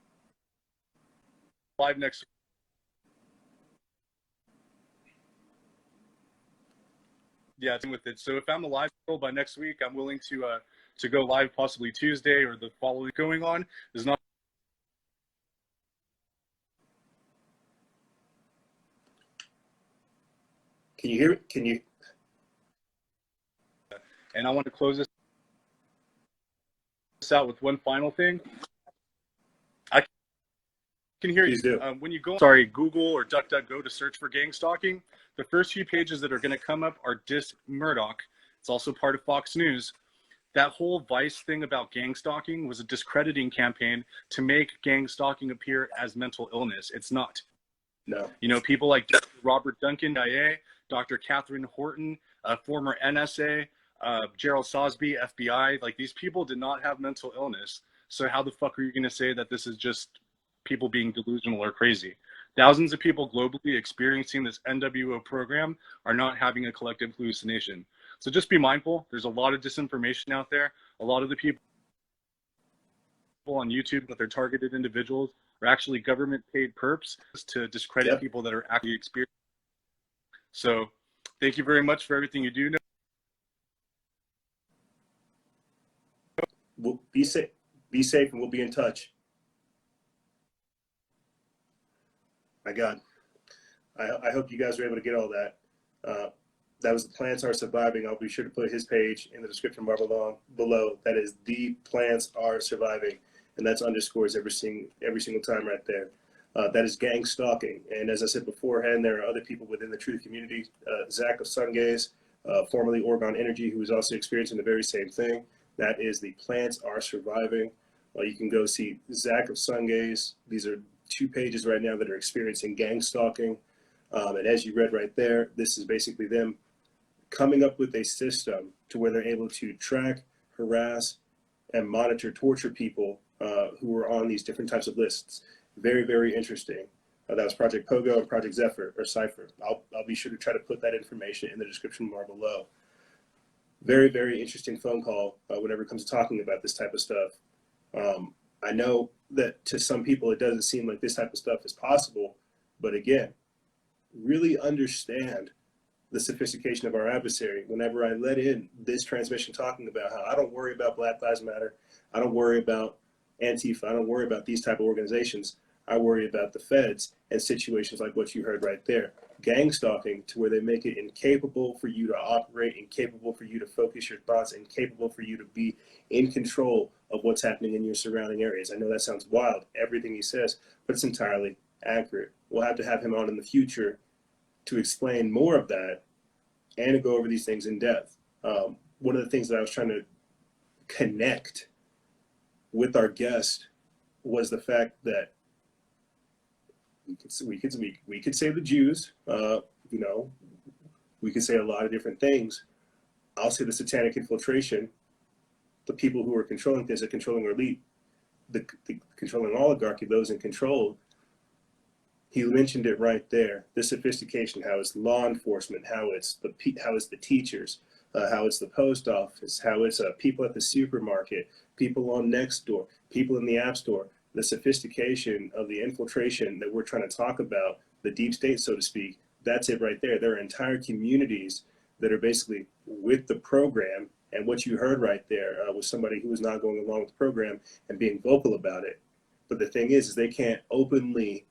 live next with it. So if I'm alive by next week, I'm willing to go live possibly Tuesday or the following. Going on is not. Can you hear it? Can you? And I want to close this out with one final thing. I can hear you. When you go, Google or DuckDuckGo to search for gang stalking, the first few pages that are going to come up are Disc Murdoch. It's also part of Fox News. That whole Vice thing about gang stalking was a discrediting campaign to make gang stalking appear as mental illness. It's not. No. You know, people like Robert Duncan, IA, Dr. Catherine Horton, former NSA, Gerald Sosby, FBI, like these people did not have mental illness. So how the fuck are you going to say that this is just people being delusional or crazy? Thousands of people globally experiencing this NWO program are not having a collective hallucination. So just be mindful. There's a lot of disinformation out there. A lot of the people on YouTube that they're targeted individuals are actually government paid perps to discredit people that are actually experiencing. So thank you very much for everything you do. Be safe. Be safe, and we'll be in touch. My God. I hope you guys were able to get all that. That was The Plants Are Surviving. I'll be sure to put his page in the description bar below. That is The Plants Are Surviving. And that's underscores every single time right there. That is gang stalking. And as I said beforehand, there are other people within the truth community. Zach of Sungaze, formerly Oregon Energy, who is also experiencing the very same thing. That is The Plants Are Surviving. You can go see Zach of Sungaze. These are 2 pages right now that are experiencing gang stalking. And as you read right there, this is basically them coming up with a system to where they're able to track, harass, and monitor, torture people who are on these different types of lists. Very, very interesting. That was Project Pogo and Project Zephyr, or Cypher. I'll be sure to try to put that information in the description bar below. Very, very interesting phone call whenever it comes to talking about this type of stuff. I know that to some people it doesn't seem like this type of stuff is possible, but again, really understand the sophistication of our adversary. Whenever I let in this transmission talking about how I don't worry about Black Lives Matter, I don't worry about Antifa, I don't worry about these type of organizations, I worry about the feds and situations like what you heard right there. Gang stalking, to where they make it incapable for you to operate, incapable for you to focus your thoughts, incapable for you to be in control of what's happening in your surrounding areas. I know that sounds wild, everything he says, but it's entirely accurate. We'll have to have him on in the future to explain more of that and to go over these things in depth. One of the things that I was trying to connect with our guest was the fact that we could say the Jews, we could say a lot of different things. I'll say the satanic infiltration, the people who are controlling things, the controlling elite, the controlling oligarchy, those in control. He mentioned it right there. The sophistication, how it's law enforcement, how it's the teachers, how it's the post office, how it's people at the supermarket, people on Nextdoor, people in the App Store. The sophistication of the infiltration that we're trying to talk about, the deep state, so to speak, that's it right there. There are entire communities that are basically with the program. And what you heard right there was somebody who was not going along with the program and being vocal about it. But the thing is they can't openly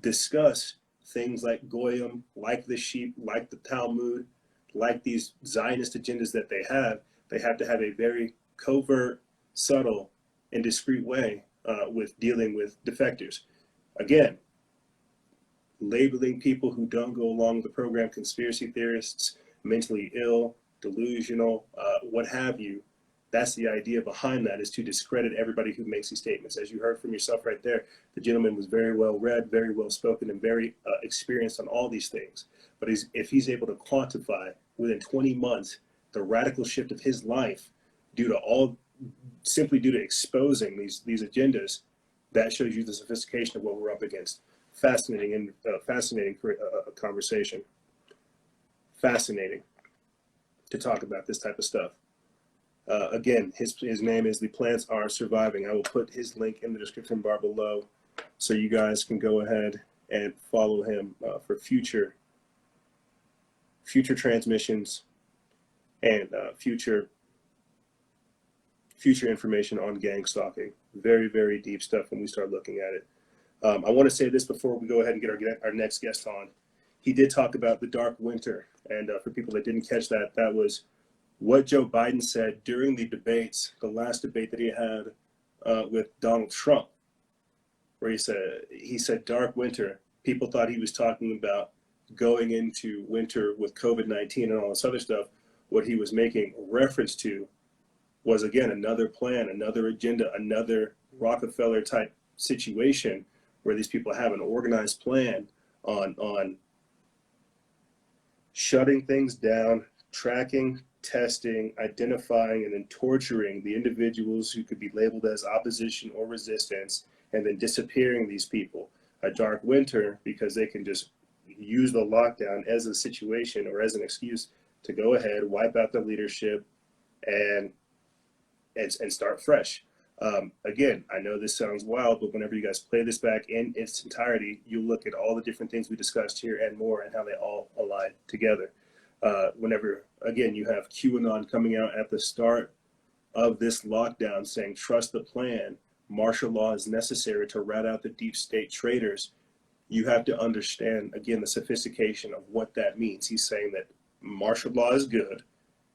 discuss things like Goyim, like the sheep, like the Talmud, like these Zionist agendas that they have. They have to have a very covert, subtle, and discreet way with dealing with defectors. Again, labeling people who don't go along with the program conspiracy theorists, mentally ill, delusional, what have you. That's the idea behind that, is to discredit everybody who makes these statements. As you heard from yourself right there, the gentleman was very well read, very well spoken, and very experienced on all these things. But if he's able to quantify within 20 months the radical shift of his life simply due to exposing these agendas, that shows you the sophistication of what we're up against. Fascinating conversation. Fascinating to talk about this type of stuff. Again, his name is The Plants Are Surviving. I will put his link in the description bar below so you guys can go ahead and follow him for future transmissions and future information on gang stalking. Very, very deep stuff when we start looking at it. I want to say this before we go ahead and get our next guest on. He did talk about the dark winter, and for people that didn't catch that, that was what Joe Biden said during the debates, the last debate that he had with Donald Trump, where he said dark winter. People thought he was talking about going into winter with COVID-19 and all this other stuff. What he was making reference to was, again, another plan, another agenda, another Rockefeller type situation where these people have an organized plan on shutting things down, tracking, testing, identifying, and then torturing the individuals who could be labeled as opposition or resistance, and then disappearing these people. A dark winter, because they can just use the lockdown as a situation or as an excuse to go ahead, wipe out the leadership, and start fresh. Again, I know this sounds wild, but whenever you guys play this back in its entirety, you look at all the different things we discussed here and more, and how they all align together. Whenever, again, you have QAnon coming out at the start of this lockdown, saying trust the plan, martial law is necessary to rat out the deep state traitors, you have to understand, again, the sophistication of what that means. He's saying that martial law is good,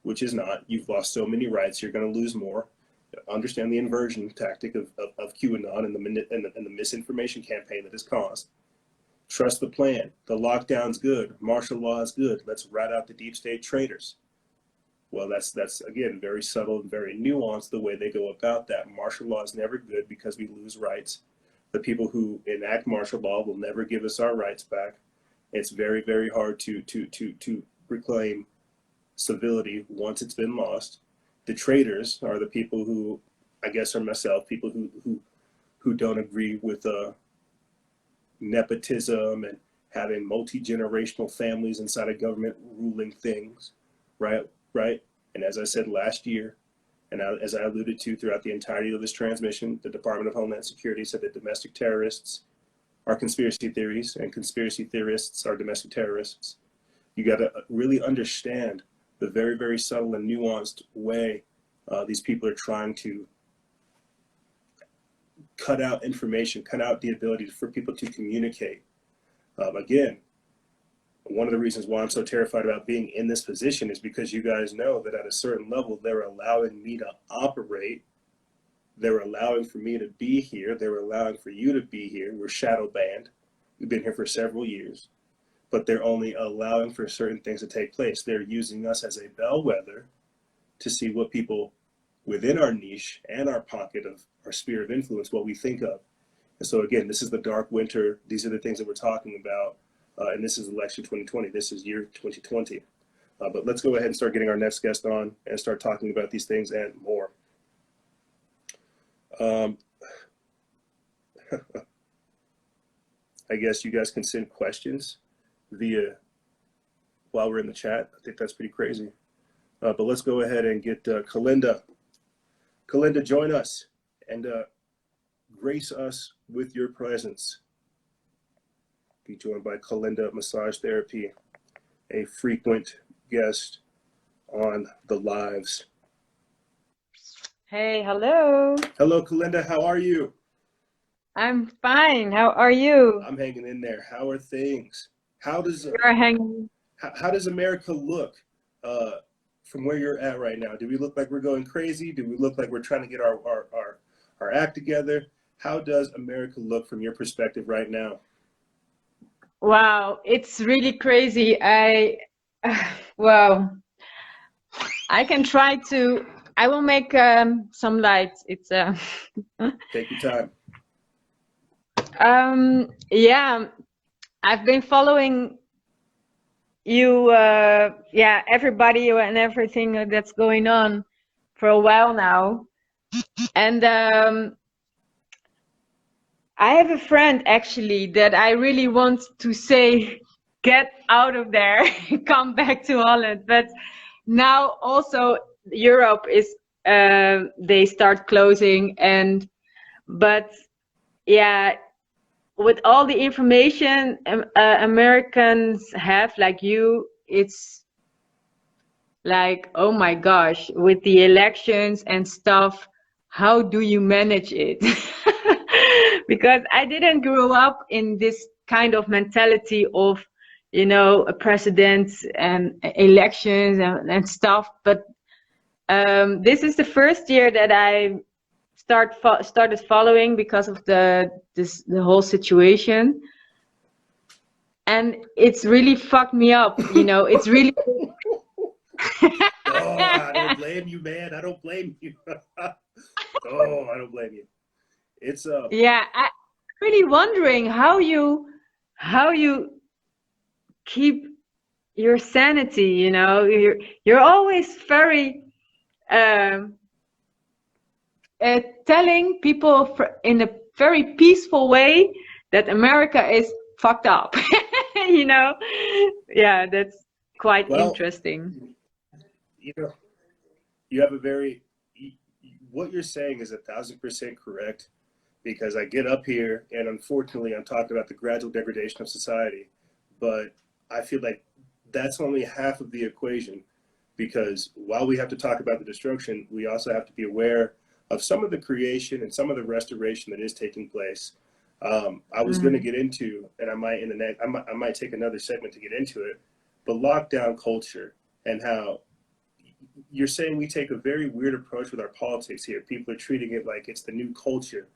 which is not. You've lost so many rights, you're going to lose more. Understand the inversion tactic of QAnon and the misinformation campaign that has caused. Trust the plan. The lockdown's good. Martial law is good. Let's rat out the deep state traitors. Well, that's again, very subtle and very nuanced the way they go about that. Martial law is never good because we lose rights. The people who enact martial law will never give us our rights back. It's very, very hard to reclaim civility once it's been lost. The traitors are the people who, I guess, are myself, people who don't agree with nepotism and having multi-generational families inside of government ruling things, right? And as I said last year, and as I alluded to throughout the entirety of this transmission, the Department of Homeland Security said that domestic terrorists are conspiracy theories and conspiracy theorists are domestic terrorists. You got to really understand the very, very subtle and nuanced way these people are trying to cut out information, cut out the ability for people to communicate. Again, one of the reasons why I'm so terrified about being in this position is because you guys know that at a certain level, they're allowing me to operate. They're allowing for me to be here. They're allowing for you to be here. We're shadow banned. We've been here for several years, but they're only allowing for certain things to take place. They're using us as a bellwether to see what people within our niche and our pocket of our sphere of influence, what we think of. And so again, this is the dark winter. These are the things that we're talking about. And this is election 2020. This is year 2020. But let's go ahead and start getting our next guest on and start talking about these things and more. I guess you guys can send questions via while we're in the chat. I think that's pretty crazy. But let's go ahead and get Kalinda. Kalinda, join us and grace us with your presence. Be joined by Kalinda Massage Therapy, a frequent guest on the lives. Hey, hello. Hello, Kalinda. How are you? I'm fine. How are you? I'm hanging in there. How are things? How does You're hanging. How does America look from where you're at right now? Do we look like we're going crazy? Do we look like we're trying to get our act together? How does America look from your perspective right now? Wow, it's really crazy. Well, I can try to. I will make some lights. It's Take your time. Yeah, I've been following you. Yeah, everybody and everything that's going on for a while now, and I have a friend actually that I really want to say, get out of there, come back to Holland. But now also Europe is, they start closing but yeah, with all the information Americans have, like you, it's like, oh my gosh, with the elections and stuff, how do you manage it? Because I didn't grow up in this kind of mentality of, you know, a president and elections and stuff. But this is the first year that I started following because of the whole situation, and it's really fucked me up. You know, it's really. Oh, I don't blame you, man. I don't blame you. Oh, I don't blame you. It's yeah, I'm really wondering how you keep your sanity. You know, you're always very telling people in a very peaceful way that America is fucked up. You know, yeah, that's quite interesting. You know, you have a very, what you're saying is 1,000% correct, because I get up here and unfortunately I'm talking about the gradual degradation of society, but I feel like that's only half of the equation. because while we have to talk about the destruction, we also have to be aware of some of the creation and some of the restoration that is taking place. I was going to get into, and I might take another segment to get into it, but lockdown culture and how you're saying we take a very weird approach with our politics here. People are treating it like it's the new culture,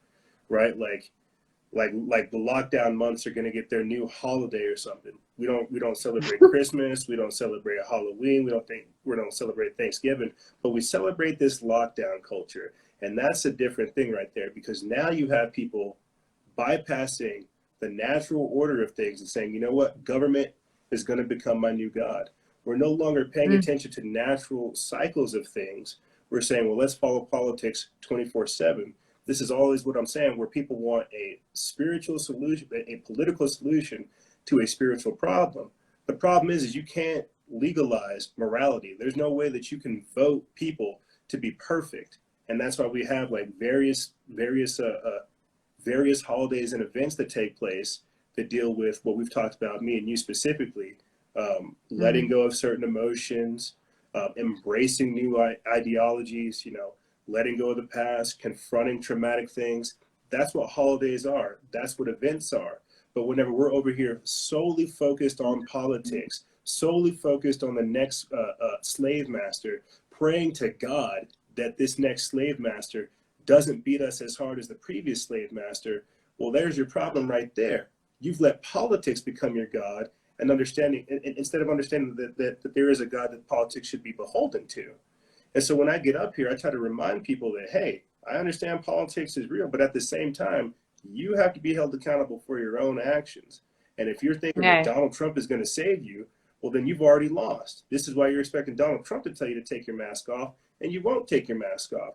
right? Like the lockdown months are going to get their new holiday or something. We don't celebrate Christmas. We don't celebrate Halloween. We don't celebrate Thanksgiving, but we celebrate this lockdown culture. And that's a different thing right there, because now you have people bypassing the natural order of things and saying, you know what, government is going to become my new God. We're no longer paying attention to natural cycles of things. We're saying, well, let's follow politics 24/7. This is always what I'm saying, where people want a spiritual solution, a political solution to a spiritual problem. The problem is you can't legalize morality. There's no way that you can vote people to be perfect. And that's why we have like various holidays and events that take place that deal with what we've talked about, me and you specifically, letting go of certain emotions, embracing new ideologies, letting go of the past, confronting traumatic things. That's what holidays are. That's what events are. But whenever we're over here solely focused on politics, solely focused on the next slave master, praying to God that this next slave master doesn't beat us as hard as the previous slave master, well, there's your problem right there. You've let politics become your God, and instead of understanding that there is a God that politics should be beholden to. And so when I get up here, I try to remind people that, hey, I understand politics is real, but at the same time, you have to be held accountable for your own actions. And if you're thinking that Donald Trump is going to save you, well, then you've already lost. This is why you're expecting Donald Trump to tell you to take your mask off, and you won't take your mask off.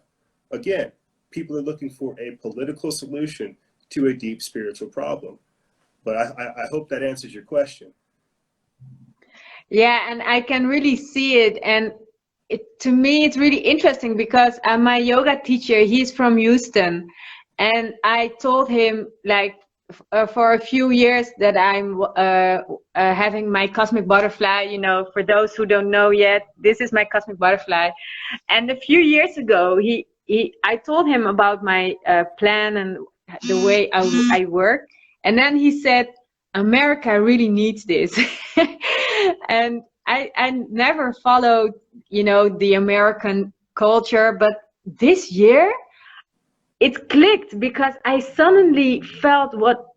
Again, people are looking for a political solution to a deep spiritual problem. But I hope that answers your question. Yeah, and I can really see it. And to me, it's really interesting because my yoga teacher, he's from Houston. And I told him, like, for a few years that I'm having my cosmic butterfly. For those who don't know yet, this is my cosmic butterfly. And a few years ago, I told him about my plan and the way I work. And then he said, America really needs this. And I never followed, the American culture. But this year, it clicked because I suddenly felt what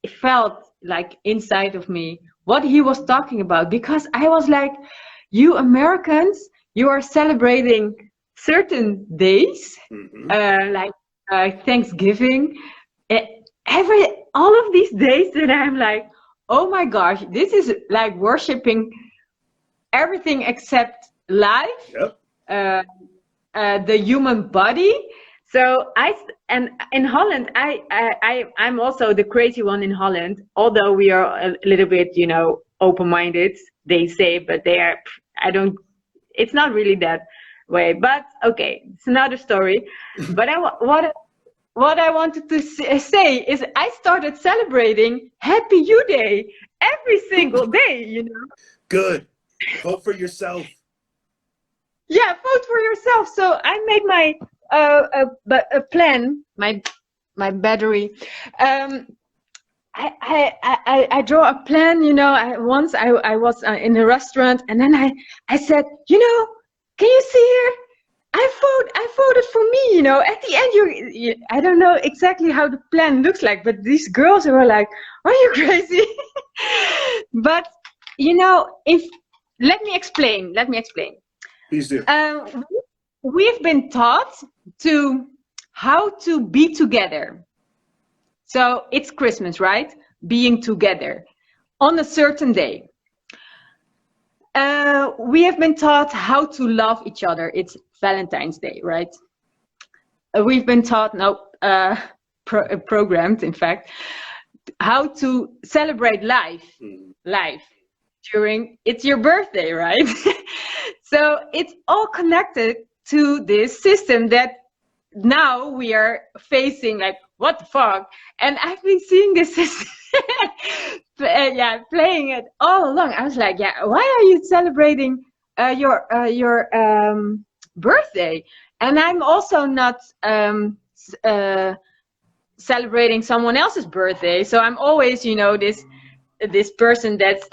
it felt like inside of me, what he was talking about. Because I was like, you Americans, you are celebrating certain days, like Thanksgiving, all of these days that I'm like, oh my gosh, this is like worshiping everything except life, the human body. So and in Holland, I'm also the crazy one in Holland, although we are a little bit, open-minded, they say, but it's not really that way. But okay, it's another story. But what I wanted to say is I started celebrating Happy You Day every single day, Good. Vote for yourself. Yeah, vote for yourself. So I made my a plan, my battery. I draw a plan, once I was in a restaurant, and then I said, can you see here? I voted for me, At the end, I don't know exactly how the plan looks like, but these girls were like, are you crazy? But, let me explain. Please do. We've been taught how to be together. So it's Christmas, right? Being together on a certain day. We have been taught how to love each other. It's Valentine's Day, right? We've been taught, programmed, in fact, how to celebrate life during, it's your birthday, right? So it's all connected to this system that now we are facing, like, what the fuck? And I've been seeing this system playing it all along. I was like, why are you celebrating your birthday, and I'm also not celebrating someone else's birthday. So I'm always, you know, this person that's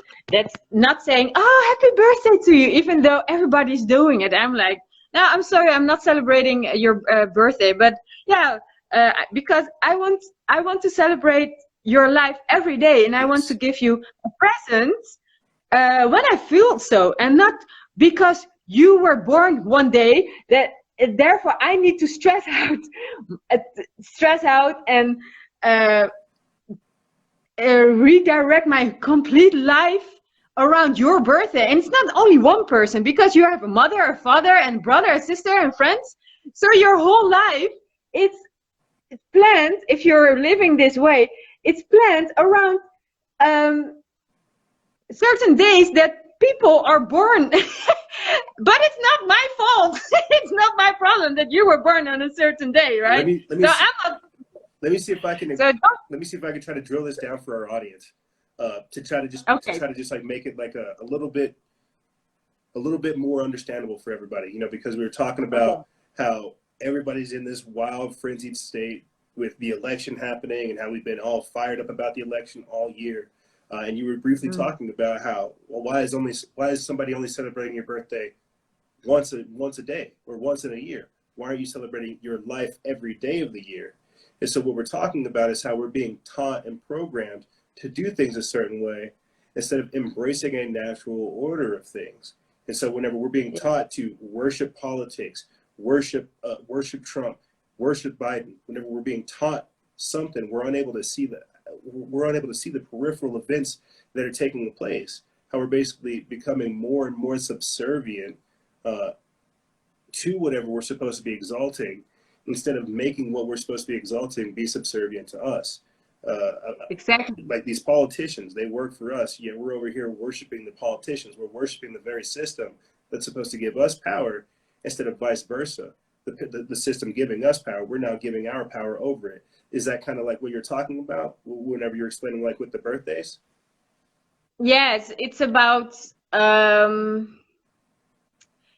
not saying, oh, happy birthday to you, even though everybody's doing it. I'm like, no, I'm sorry, I'm not celebrating your birthday, but yeah, because I want to celebrate your life every day, and I want to give you a present when I feel so, and not because you were born one day that therefore I need to stress out and redirect my complete life around your birthday. And it's not only one person, because you have a mother, a father, and brother, a sister, and friends. So your whole life, it's planned, if you're living this way, it's planned around certain days that people are born. But it's not my fault. It's not my problem that you were born on a certain day, right? Let me see if I can. So let me see if I can try to drill this down for our audience, to try to just like make it like a little bit more understandable for everybody. You know, because we were talking about how everybody's in this wild, frenzied state with the election happening, and how we've been all fired up about the election all year. And you were briefly talking about how, well, why is somebody only celebrating your birthday once a day or once in a year? Why aren't you celebrating your life every day of the year? And so what we're talking about is how we're being taught and programmed to do things a certain way instead of embracing a natural order of things. And so whenever we're being taught to worship politics, worship Trump, worship Biden, whenever we're being taught something, we're unable to see that. We're unable to see the peripheral events that are taking place. How we're basically becoming more and more subservient to whatever we're supposed to be exalting, instead of making what we're supposed to be exalting be subservient to us. Exactly. Like these politicians, they work for us, yet we're over here worshiping the politicians. We're worshiping the very system that's supposed to give us power, instead of vice versa. The system giving us power, we're now giving our power over it. Is that kind of like what you're talking about whenever you're explaining, like with the birthdays? Yes, it's about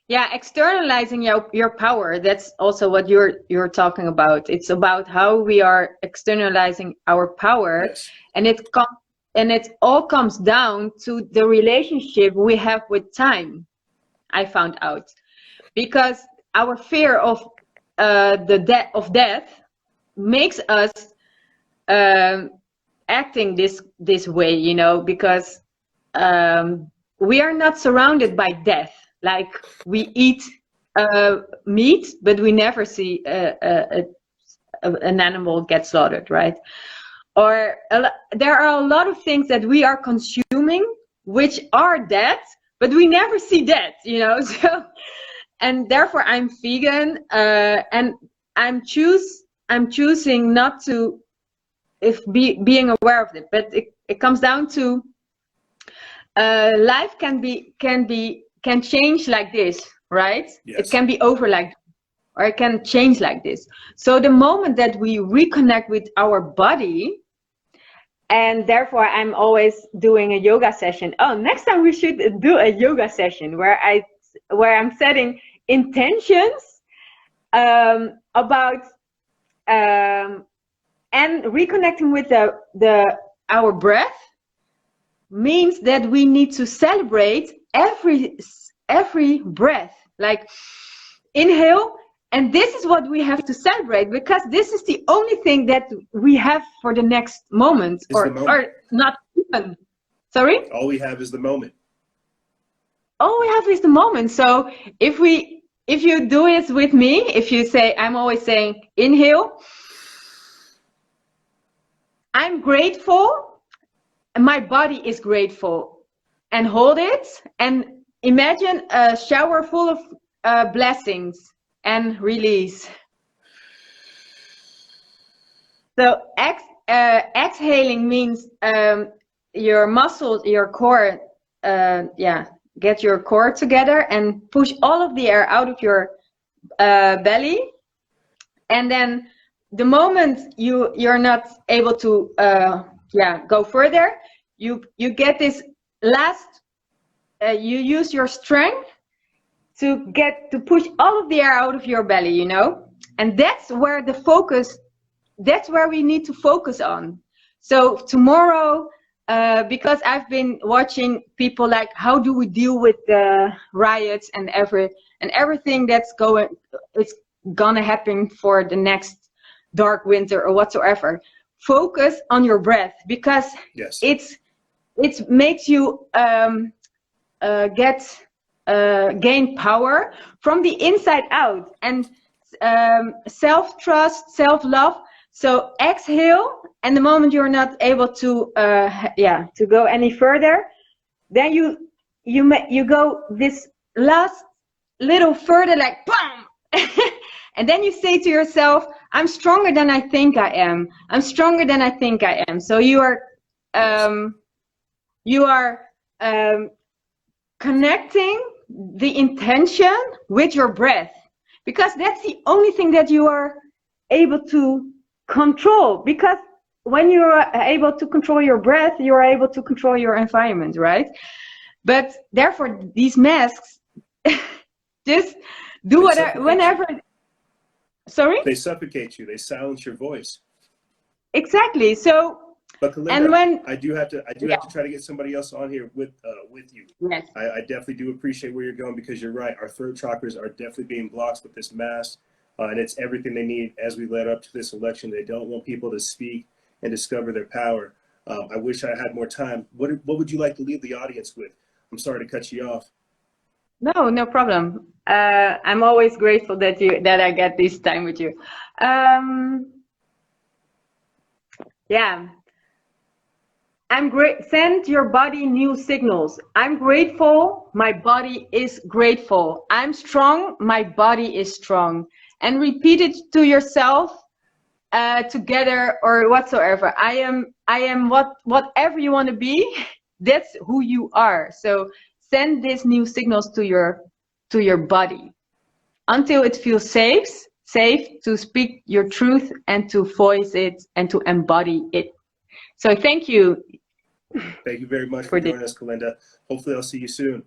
externalizing your power. That's also what you're talking about. It's about how we are externalizing our power. Yes. And it all comes down to the relationship we have with time, I found out. Because our fear of death makes us acting this way, you know, because we are not surrounded by death. Like, we eat meat, but we never see an animal get slaughtered, right? Or there are a lot of things that we are consuming which are dead, but we never see death, you know. So, and therefore I'm vegan, and I'm choosing not to being aware of it. But it comes down to life can change like this, right? Yes. It can be over like, or it can change like this. So the moment that we reconnect with our body, and therefore I'm always doing a yoga session. Oh, next time we should do a yoga session where I'm setting intentions about and reconnecting with our breath means that we need to celebrate every breath, like inhale, and this is what we have to celebrate, because this is the only thing that we have for the next moment, or not even. Sorry? All we have is the moment. All we have is the moment. So if you do it with me, if you say, I'm always saying inhale, I'm grateful, and my body is grateful, and hold it, and imagine a shower full of blessings, and release. So exhaling means your muscles, your core, get your core together and push all of the air out of your belly. And then the moment you're not able to go further, you get this last, you use your strength to push all of the air out of your belly, you know? And that's where that's where we need to focus on. So tomorrow, because I've been watching people like, how do we deal with the riots and everything that's gonna happen for the next dark winter or whatsoever. Focus on your breath, because it makes you gain power from the inside out, and self-trust, self-love. So exhale, and the moment you're not able to go any further, then you go this last little further, like BAM! And then you say to yourself, I'm stronger than I think I am. I'm stronger than I think I am. So you are connecting the intention with your breath, because that's the only thing that you are able to control. Because when you are able to control your breath, you are able to control your environment, right? But therefore, these masks just do whatever, whenever. Sorry? They suffocate you. They silence your voice. Exactly. So. But Kalinda, and when I do have to try to get somebody else on here with you. Yes. I definitely do appreciate where you're going, because you're right. Our throat chakras are definitely being blocked with this mask, and it's everything they need as we led up to this election. They don't want people to speak and discover their power. I wish I had more time. What would you like to leave the audience with? I'm sorry to cut you off. No problem. I'm always grateful that I get this time with you. Yeah. I'm great. Send your body new signals. I'm grateful. My body is grateful. I'm strong. My body is strong. And repeat it to yourself together or whatsoever. I am whatever you want to be. That's who you are. So send these new signals to your body until it feels safe to speak your truth and to voice it and to embody it. So thank you. Thank you very much for joining us, Kalinda. Hopefully I'll see you soon.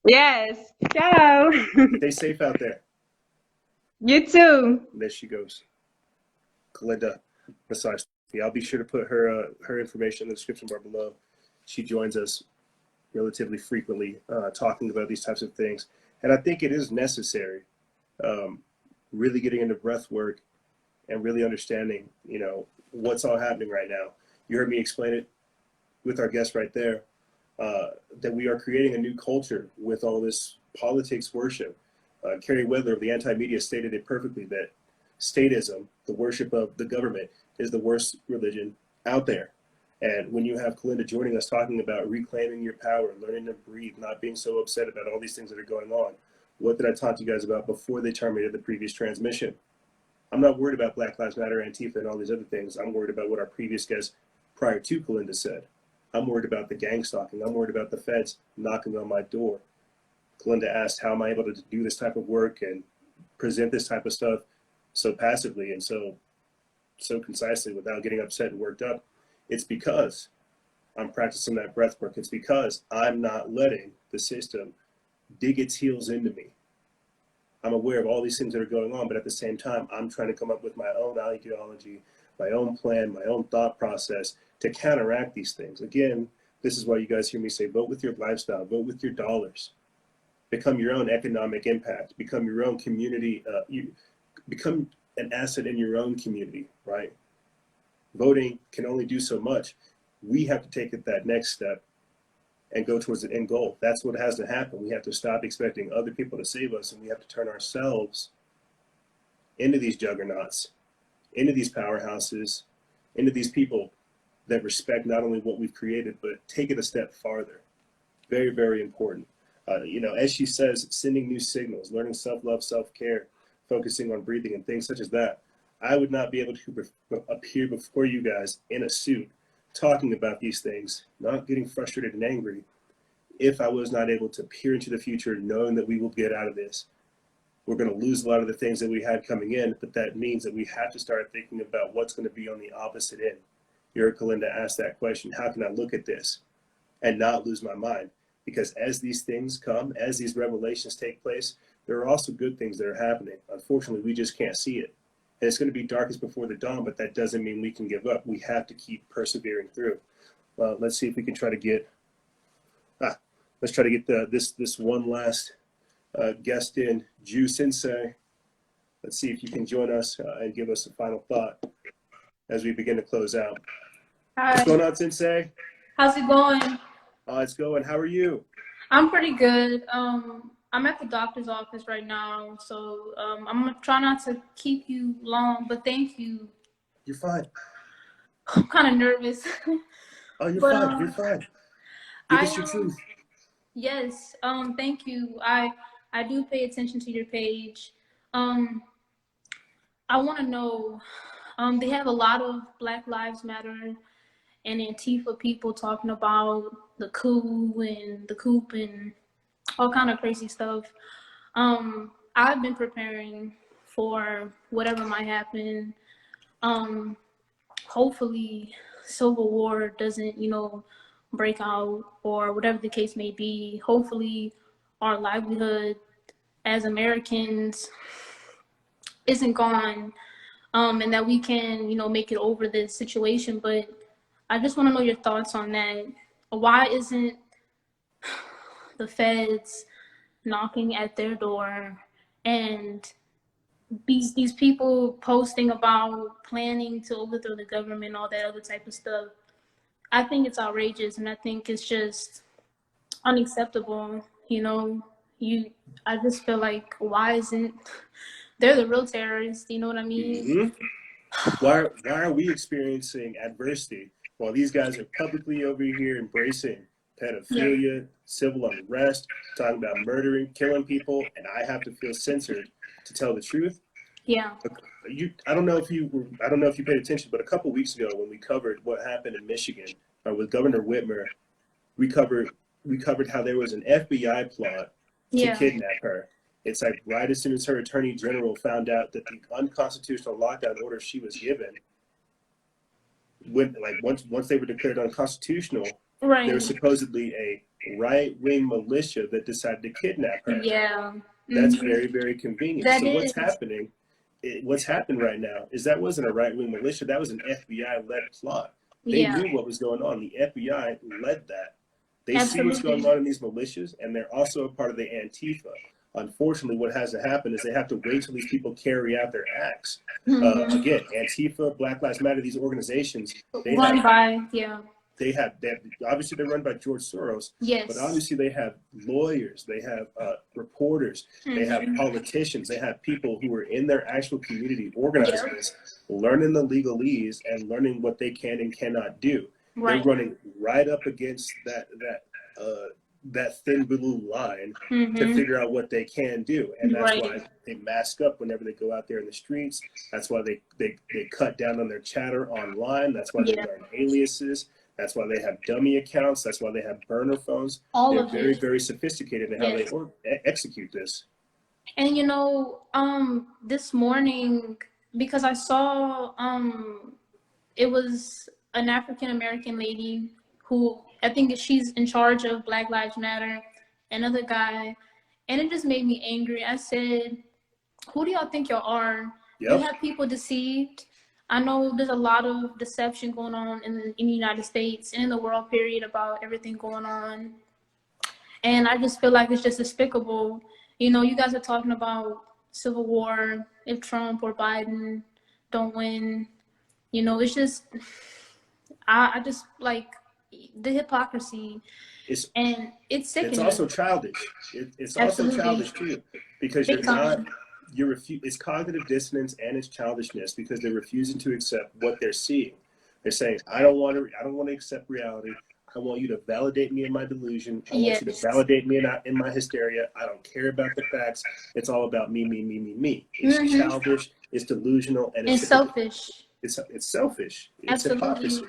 Yes. Ciao. Stay safe out there. You too. There she goes. Kalinda Masaj. I'll be sure to put her information in the description bar below. She joins us relatively frequently talking about these types of things. And I think it is necessary, really getting into breath work and really understanding, what's all happening right now. You heard me explain it with our guest right there, that we are creating a new culture with all this politics worship. Kerry Wedler of the Anti-Media stated it perfectly, that statism, the worship of the government, is the worst religion out there. And when you have Kalinda joining us talking about reclaiming your power, learning to breathe, not being so upset about all these things that are going on, what did I talk to you guys about before they terminated the previous transmission? I'm not worried about Black Lives Matter, Antifa, and all these other things. I'm worried about what our previous guest prior to Kalinda said. I'm worried about the gang stalking. I'm worried about the feds knocking on my door. Kalinda asked, how am I able to do this type of work and present this type of stuff so passively and so concisely without getting upset and worked up? It's because I'm practicing that breath work. It's because I'm not letting the system dig its heels into me. I'm aware of all these things that are going on, but at the same time, I'm trying to come up with my own ideology, my own plan, my own thought process to counteract these things. Again, this is why you guys hear me say, vote with your lifestyle, vote with your dollars, become your own economic impact, become your own community, become an asset in your own community, right? Voting can only do so much. We have to take it that next step and go towards the end goal. That's what has to happen. We have to stop expecting other people to save us, and we have to turn ourselves into these juggernauts, into these powerhouses, into these people that respect not only what we've created, but take it a step farther. Very, very important. As she says, sending new signals, learning self-love, self-care, focusing on breathing and things such as that. I would not be able to appear before you guys in a suit talking about these things, not getting frustrated and angry, if I was not able to peer into the future knowing that we will get out of this. We're going to lose a lot of the things that we had coming in, but that means that we have to start thinking about what's going to be on the opposite end. You heard Kalinda ask that question, how can I look at this and not lose my mind? because as these things come, as these revelations take place, there are also good things that are happening. Unfortunately, we just can't see it. And it's going to be darkest before the dawn, but that doesn't mean we can give up. We have to keep persevering through. Let's see if we can try to get this one last guest in, Ju Sensei. Let's see if you can join us and give us a final thought as we begin to close out. Hi. What's going on, Sensei? How's it going? It's going. How are you? I'm pretty good. I'm at the doctor's office right now, so I'm gonna try not to keep you long, but thank you. You're fine. I'm kind of nervous. Oh, you're but, fine. You're fine. Give us your truth. Yes. Thank you. I do pay attention to your page. I want to know. They have a lot of Black Lives Matter and Antifa people talking about the coup and all kind of crazy stuff. I've been preparing for whatever might happen. Hopefully civil war doesn't, break out, or whatever the case may be. Hopefully our livelihood as Americans isn't gone, and that we can, make it over this situation. But I just want to know your thoughts on that. Why isn't the feds knocking at their door, and these people posting about planning to overthrow the government, all that other type of stuff? I think it's outrageous, and I think it's just unacceptable. I just feel like, why isn't they're the real terrorists? You know what I mean? Mm-hmm. Why are we experiencing adversity while these guys are publicly over here embracing pedophilia, civil unrest, talking about murdering, killing people, and I have to feel censored to tell the truth? Yeah. I don't know if you paid attention, but a couple weeks ago when we covered what happened in Michigan with Governor Whitmer, we covered how there was an FBI plot to kidnap her. It's like right as soon as her attorney general found out that the unconstitutional lockdown order she was given, once they were declared unconstitutional, right, there was supposedly a right-wing militia that decided to kidnap her. Yeah. That's very, very convenient. That so is. What's happened right now is that wasn't a right-wing militia. That was an FBI-led plot. They knew what was going on. The FBI led that. They see what's going on in these militias, and they're also a part of the Antifa. Unfortunately, what has to happen is they have to wait till these people carry out their acts. Again, Antifa, Black Lives Matter, these organizations, they have obviously they're run by George Soros. Yes. But obviously they have lawyers, they have reporters, they have politicians, they have people who are in their actual community organizing this, learning the legalese and learning what they can and cannot do. Right. They're running right up against that thin blue line to figure out what they can do. And that's why they mask up whenever they go out there in the streets. That's why they cut down on their chatter online. That's why they learn aliases. That's why they have dummy accounts. That's why they have burner phones. They're very, very sophisticated in how they execute this. And this morning, because I saw it was an African American lady who, I think she's in charge of Black Lives Matter, another guy, and it just made me angry. I said, who do y'all think y'all are? You have people deceived. I know there's a lot of deception going on in the United States and in the world, period, about everything going on. And I just feel like it's just despicable. You guys are talking about civil war if Trump or Biden don't win. It's just, I just like the hypocrisy. It's sickening. It's also childish. It's also childish too, because it's cognitive dissonance and it's childishness, because they're refusing to accept what they're seeing. They're saying, I don't want to accept reality. I want you to validate me in my delusion. I want you to validate me in my hysteria. I don't care about the facts. It's all about me, me, me, me, me. It's childish. It's delusional, and it's selfish. It's selfish. It's hypocrisy.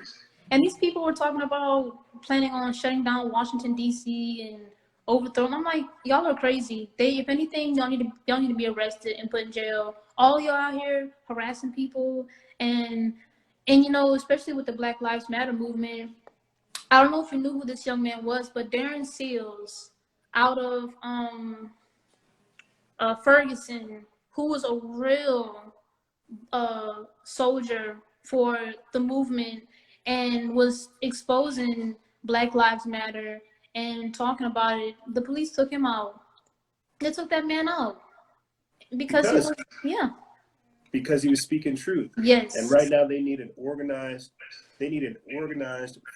And these people were talking about planning on shutting down Washington D.C. and overthrowing. I'm like, y'all are crazy. If anything, y'all need to be arrested and put in jail. All y'all out here harassing people, and especially with the Black Lives Matter movement, I don't know if you knew who this young man was, but Darren Seals out of Ferguson, who was a real soldier for the movement and was exposing Black Lives Matter and talking about it. The police took him out. They took that man out because he was, yeah. Because he was speaking truth. Yes. And right now they need an organized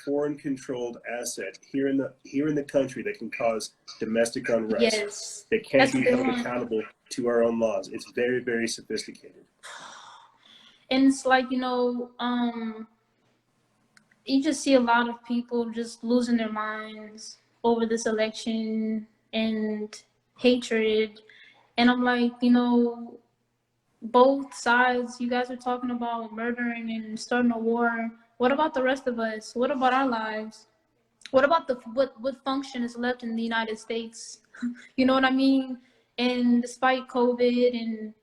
foreign-controlled asset here in the country that can cause domestic unrest. Yes. That can't be held accountable to our own laws. It's very, very sophisticated. And it's like, you know, you just see a lot of people just losing their minds over this election and hatred. And I'm like, you know, both sides, you guys are talking about murdering and starting a war. What about the rest of us? What about our lives? What about what function is left in the United States? You know what I mean? And despite COVID, and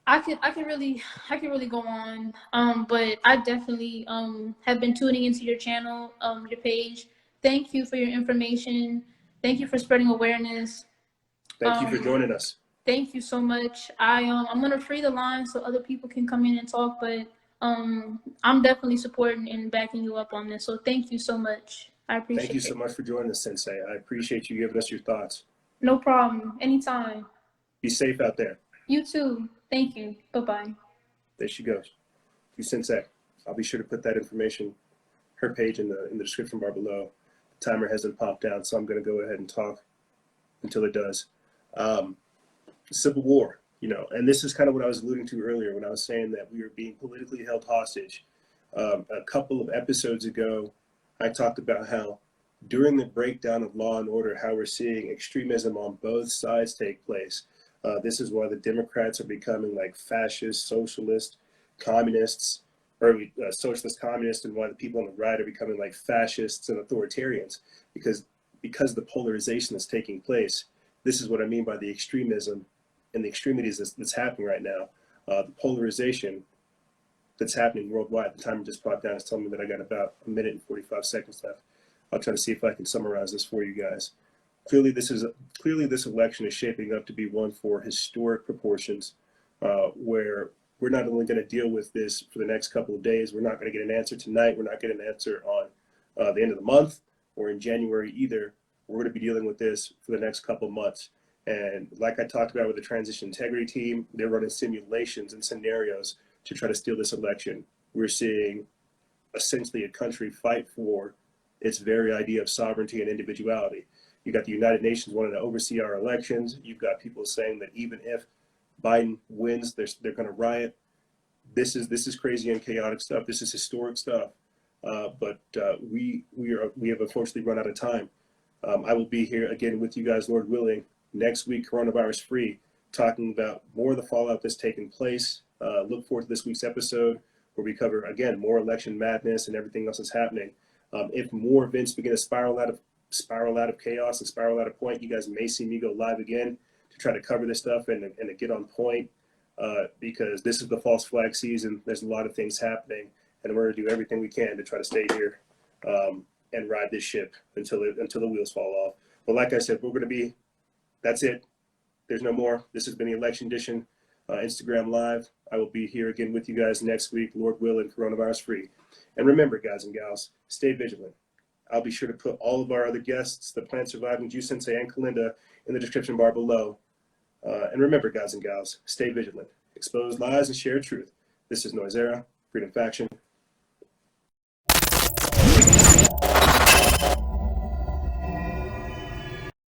I could really go on. But I definitely have been tuning into your channel, your page. Thank you for your information. Thank you for spreading awareness. Thank you for joining us. Thank you so much. I'm gonna free the line so other people can come in and talk, but I'm definitely supporting and backing you up on this. So thank you so much. I appreciate it. Thank you so much for joining us, Sensei. I appreciate you giving us your thoughts. No problem. Anytime. Be safe out there. You too. Thank you. Bye-bye. There she goes. You Sensei. I'll be sure to put that information, her page in the description bar below. The timer hasn't popped down, so I'm going to go ahead and talk until it does. Civil war, you know, and this is kind of what I was alluding to earlier when I was saying that we are being politically held hostage. A couple of episodes ago, I talked about how during the breakdown of law and order, how we're seeing extremism on both sides take place. This is why the Democrats are becoming like fascist, socialist, communists, or socialist communists, and why the people on the right are becoming like fascists and authoritarians, because the polarization that's taking place. This is what I mean by the extremism and the extremities that's happening right now. The polarization that's happening worldwide. The timer just popped down. It's telling me that I got about 1 minute and 45 seconds left. I'll try to see if I can summarize this for you guys. Clearly, this election is shaping up to be one for historic proportions, where we're not only going to deal with this for the next couple of days. We're not going to get an answer tonight. We're not getting an answer on the end of the month or in January either. We're going to be dealing with this for the next couple of months. And like I talked about with the Transition Integrity Team, they're running simulations and scenarios to try to steal this election. We're seeing essentially a country fight for its very idea of sovereignty and individuality. You got the United Nations wanting to oversee our elections. You've got people saying that even if Biden wins, they're going to riot. This is crazy and chaotic stuff. This is historic stuff. But we have unfortunately run out of time. I will be here again with you guys, Lord willing, next week, coronavirus free, talking about more of the fallout that's taken place. Look forward to this week's episode where we cover, again, more election madness and everything else that's happening. If more events begin to spiral out of chaos and spiral out of point, you guys may see me go live again to try to cover this stuff and to get on point, because this is the false flag season. There's a lot of things happening, and we're going to do everything we can to try to stay here and ride this ship until the wheels fall off. But like I said, that's it. There's no more. This has been the Election Edition Instagram Live. I will be here again with you guys next week, Lord willing, coronavirus free. And remember, guys and gals, stay vigilant. I'll be sure to put all of our other guests, the Plant Surviving Jew Sensei and Kalinda, in the description bar below. And remember, guys and gals, stay vigilant. Expose lies and share truth. This is Noisera, Freedom Faction.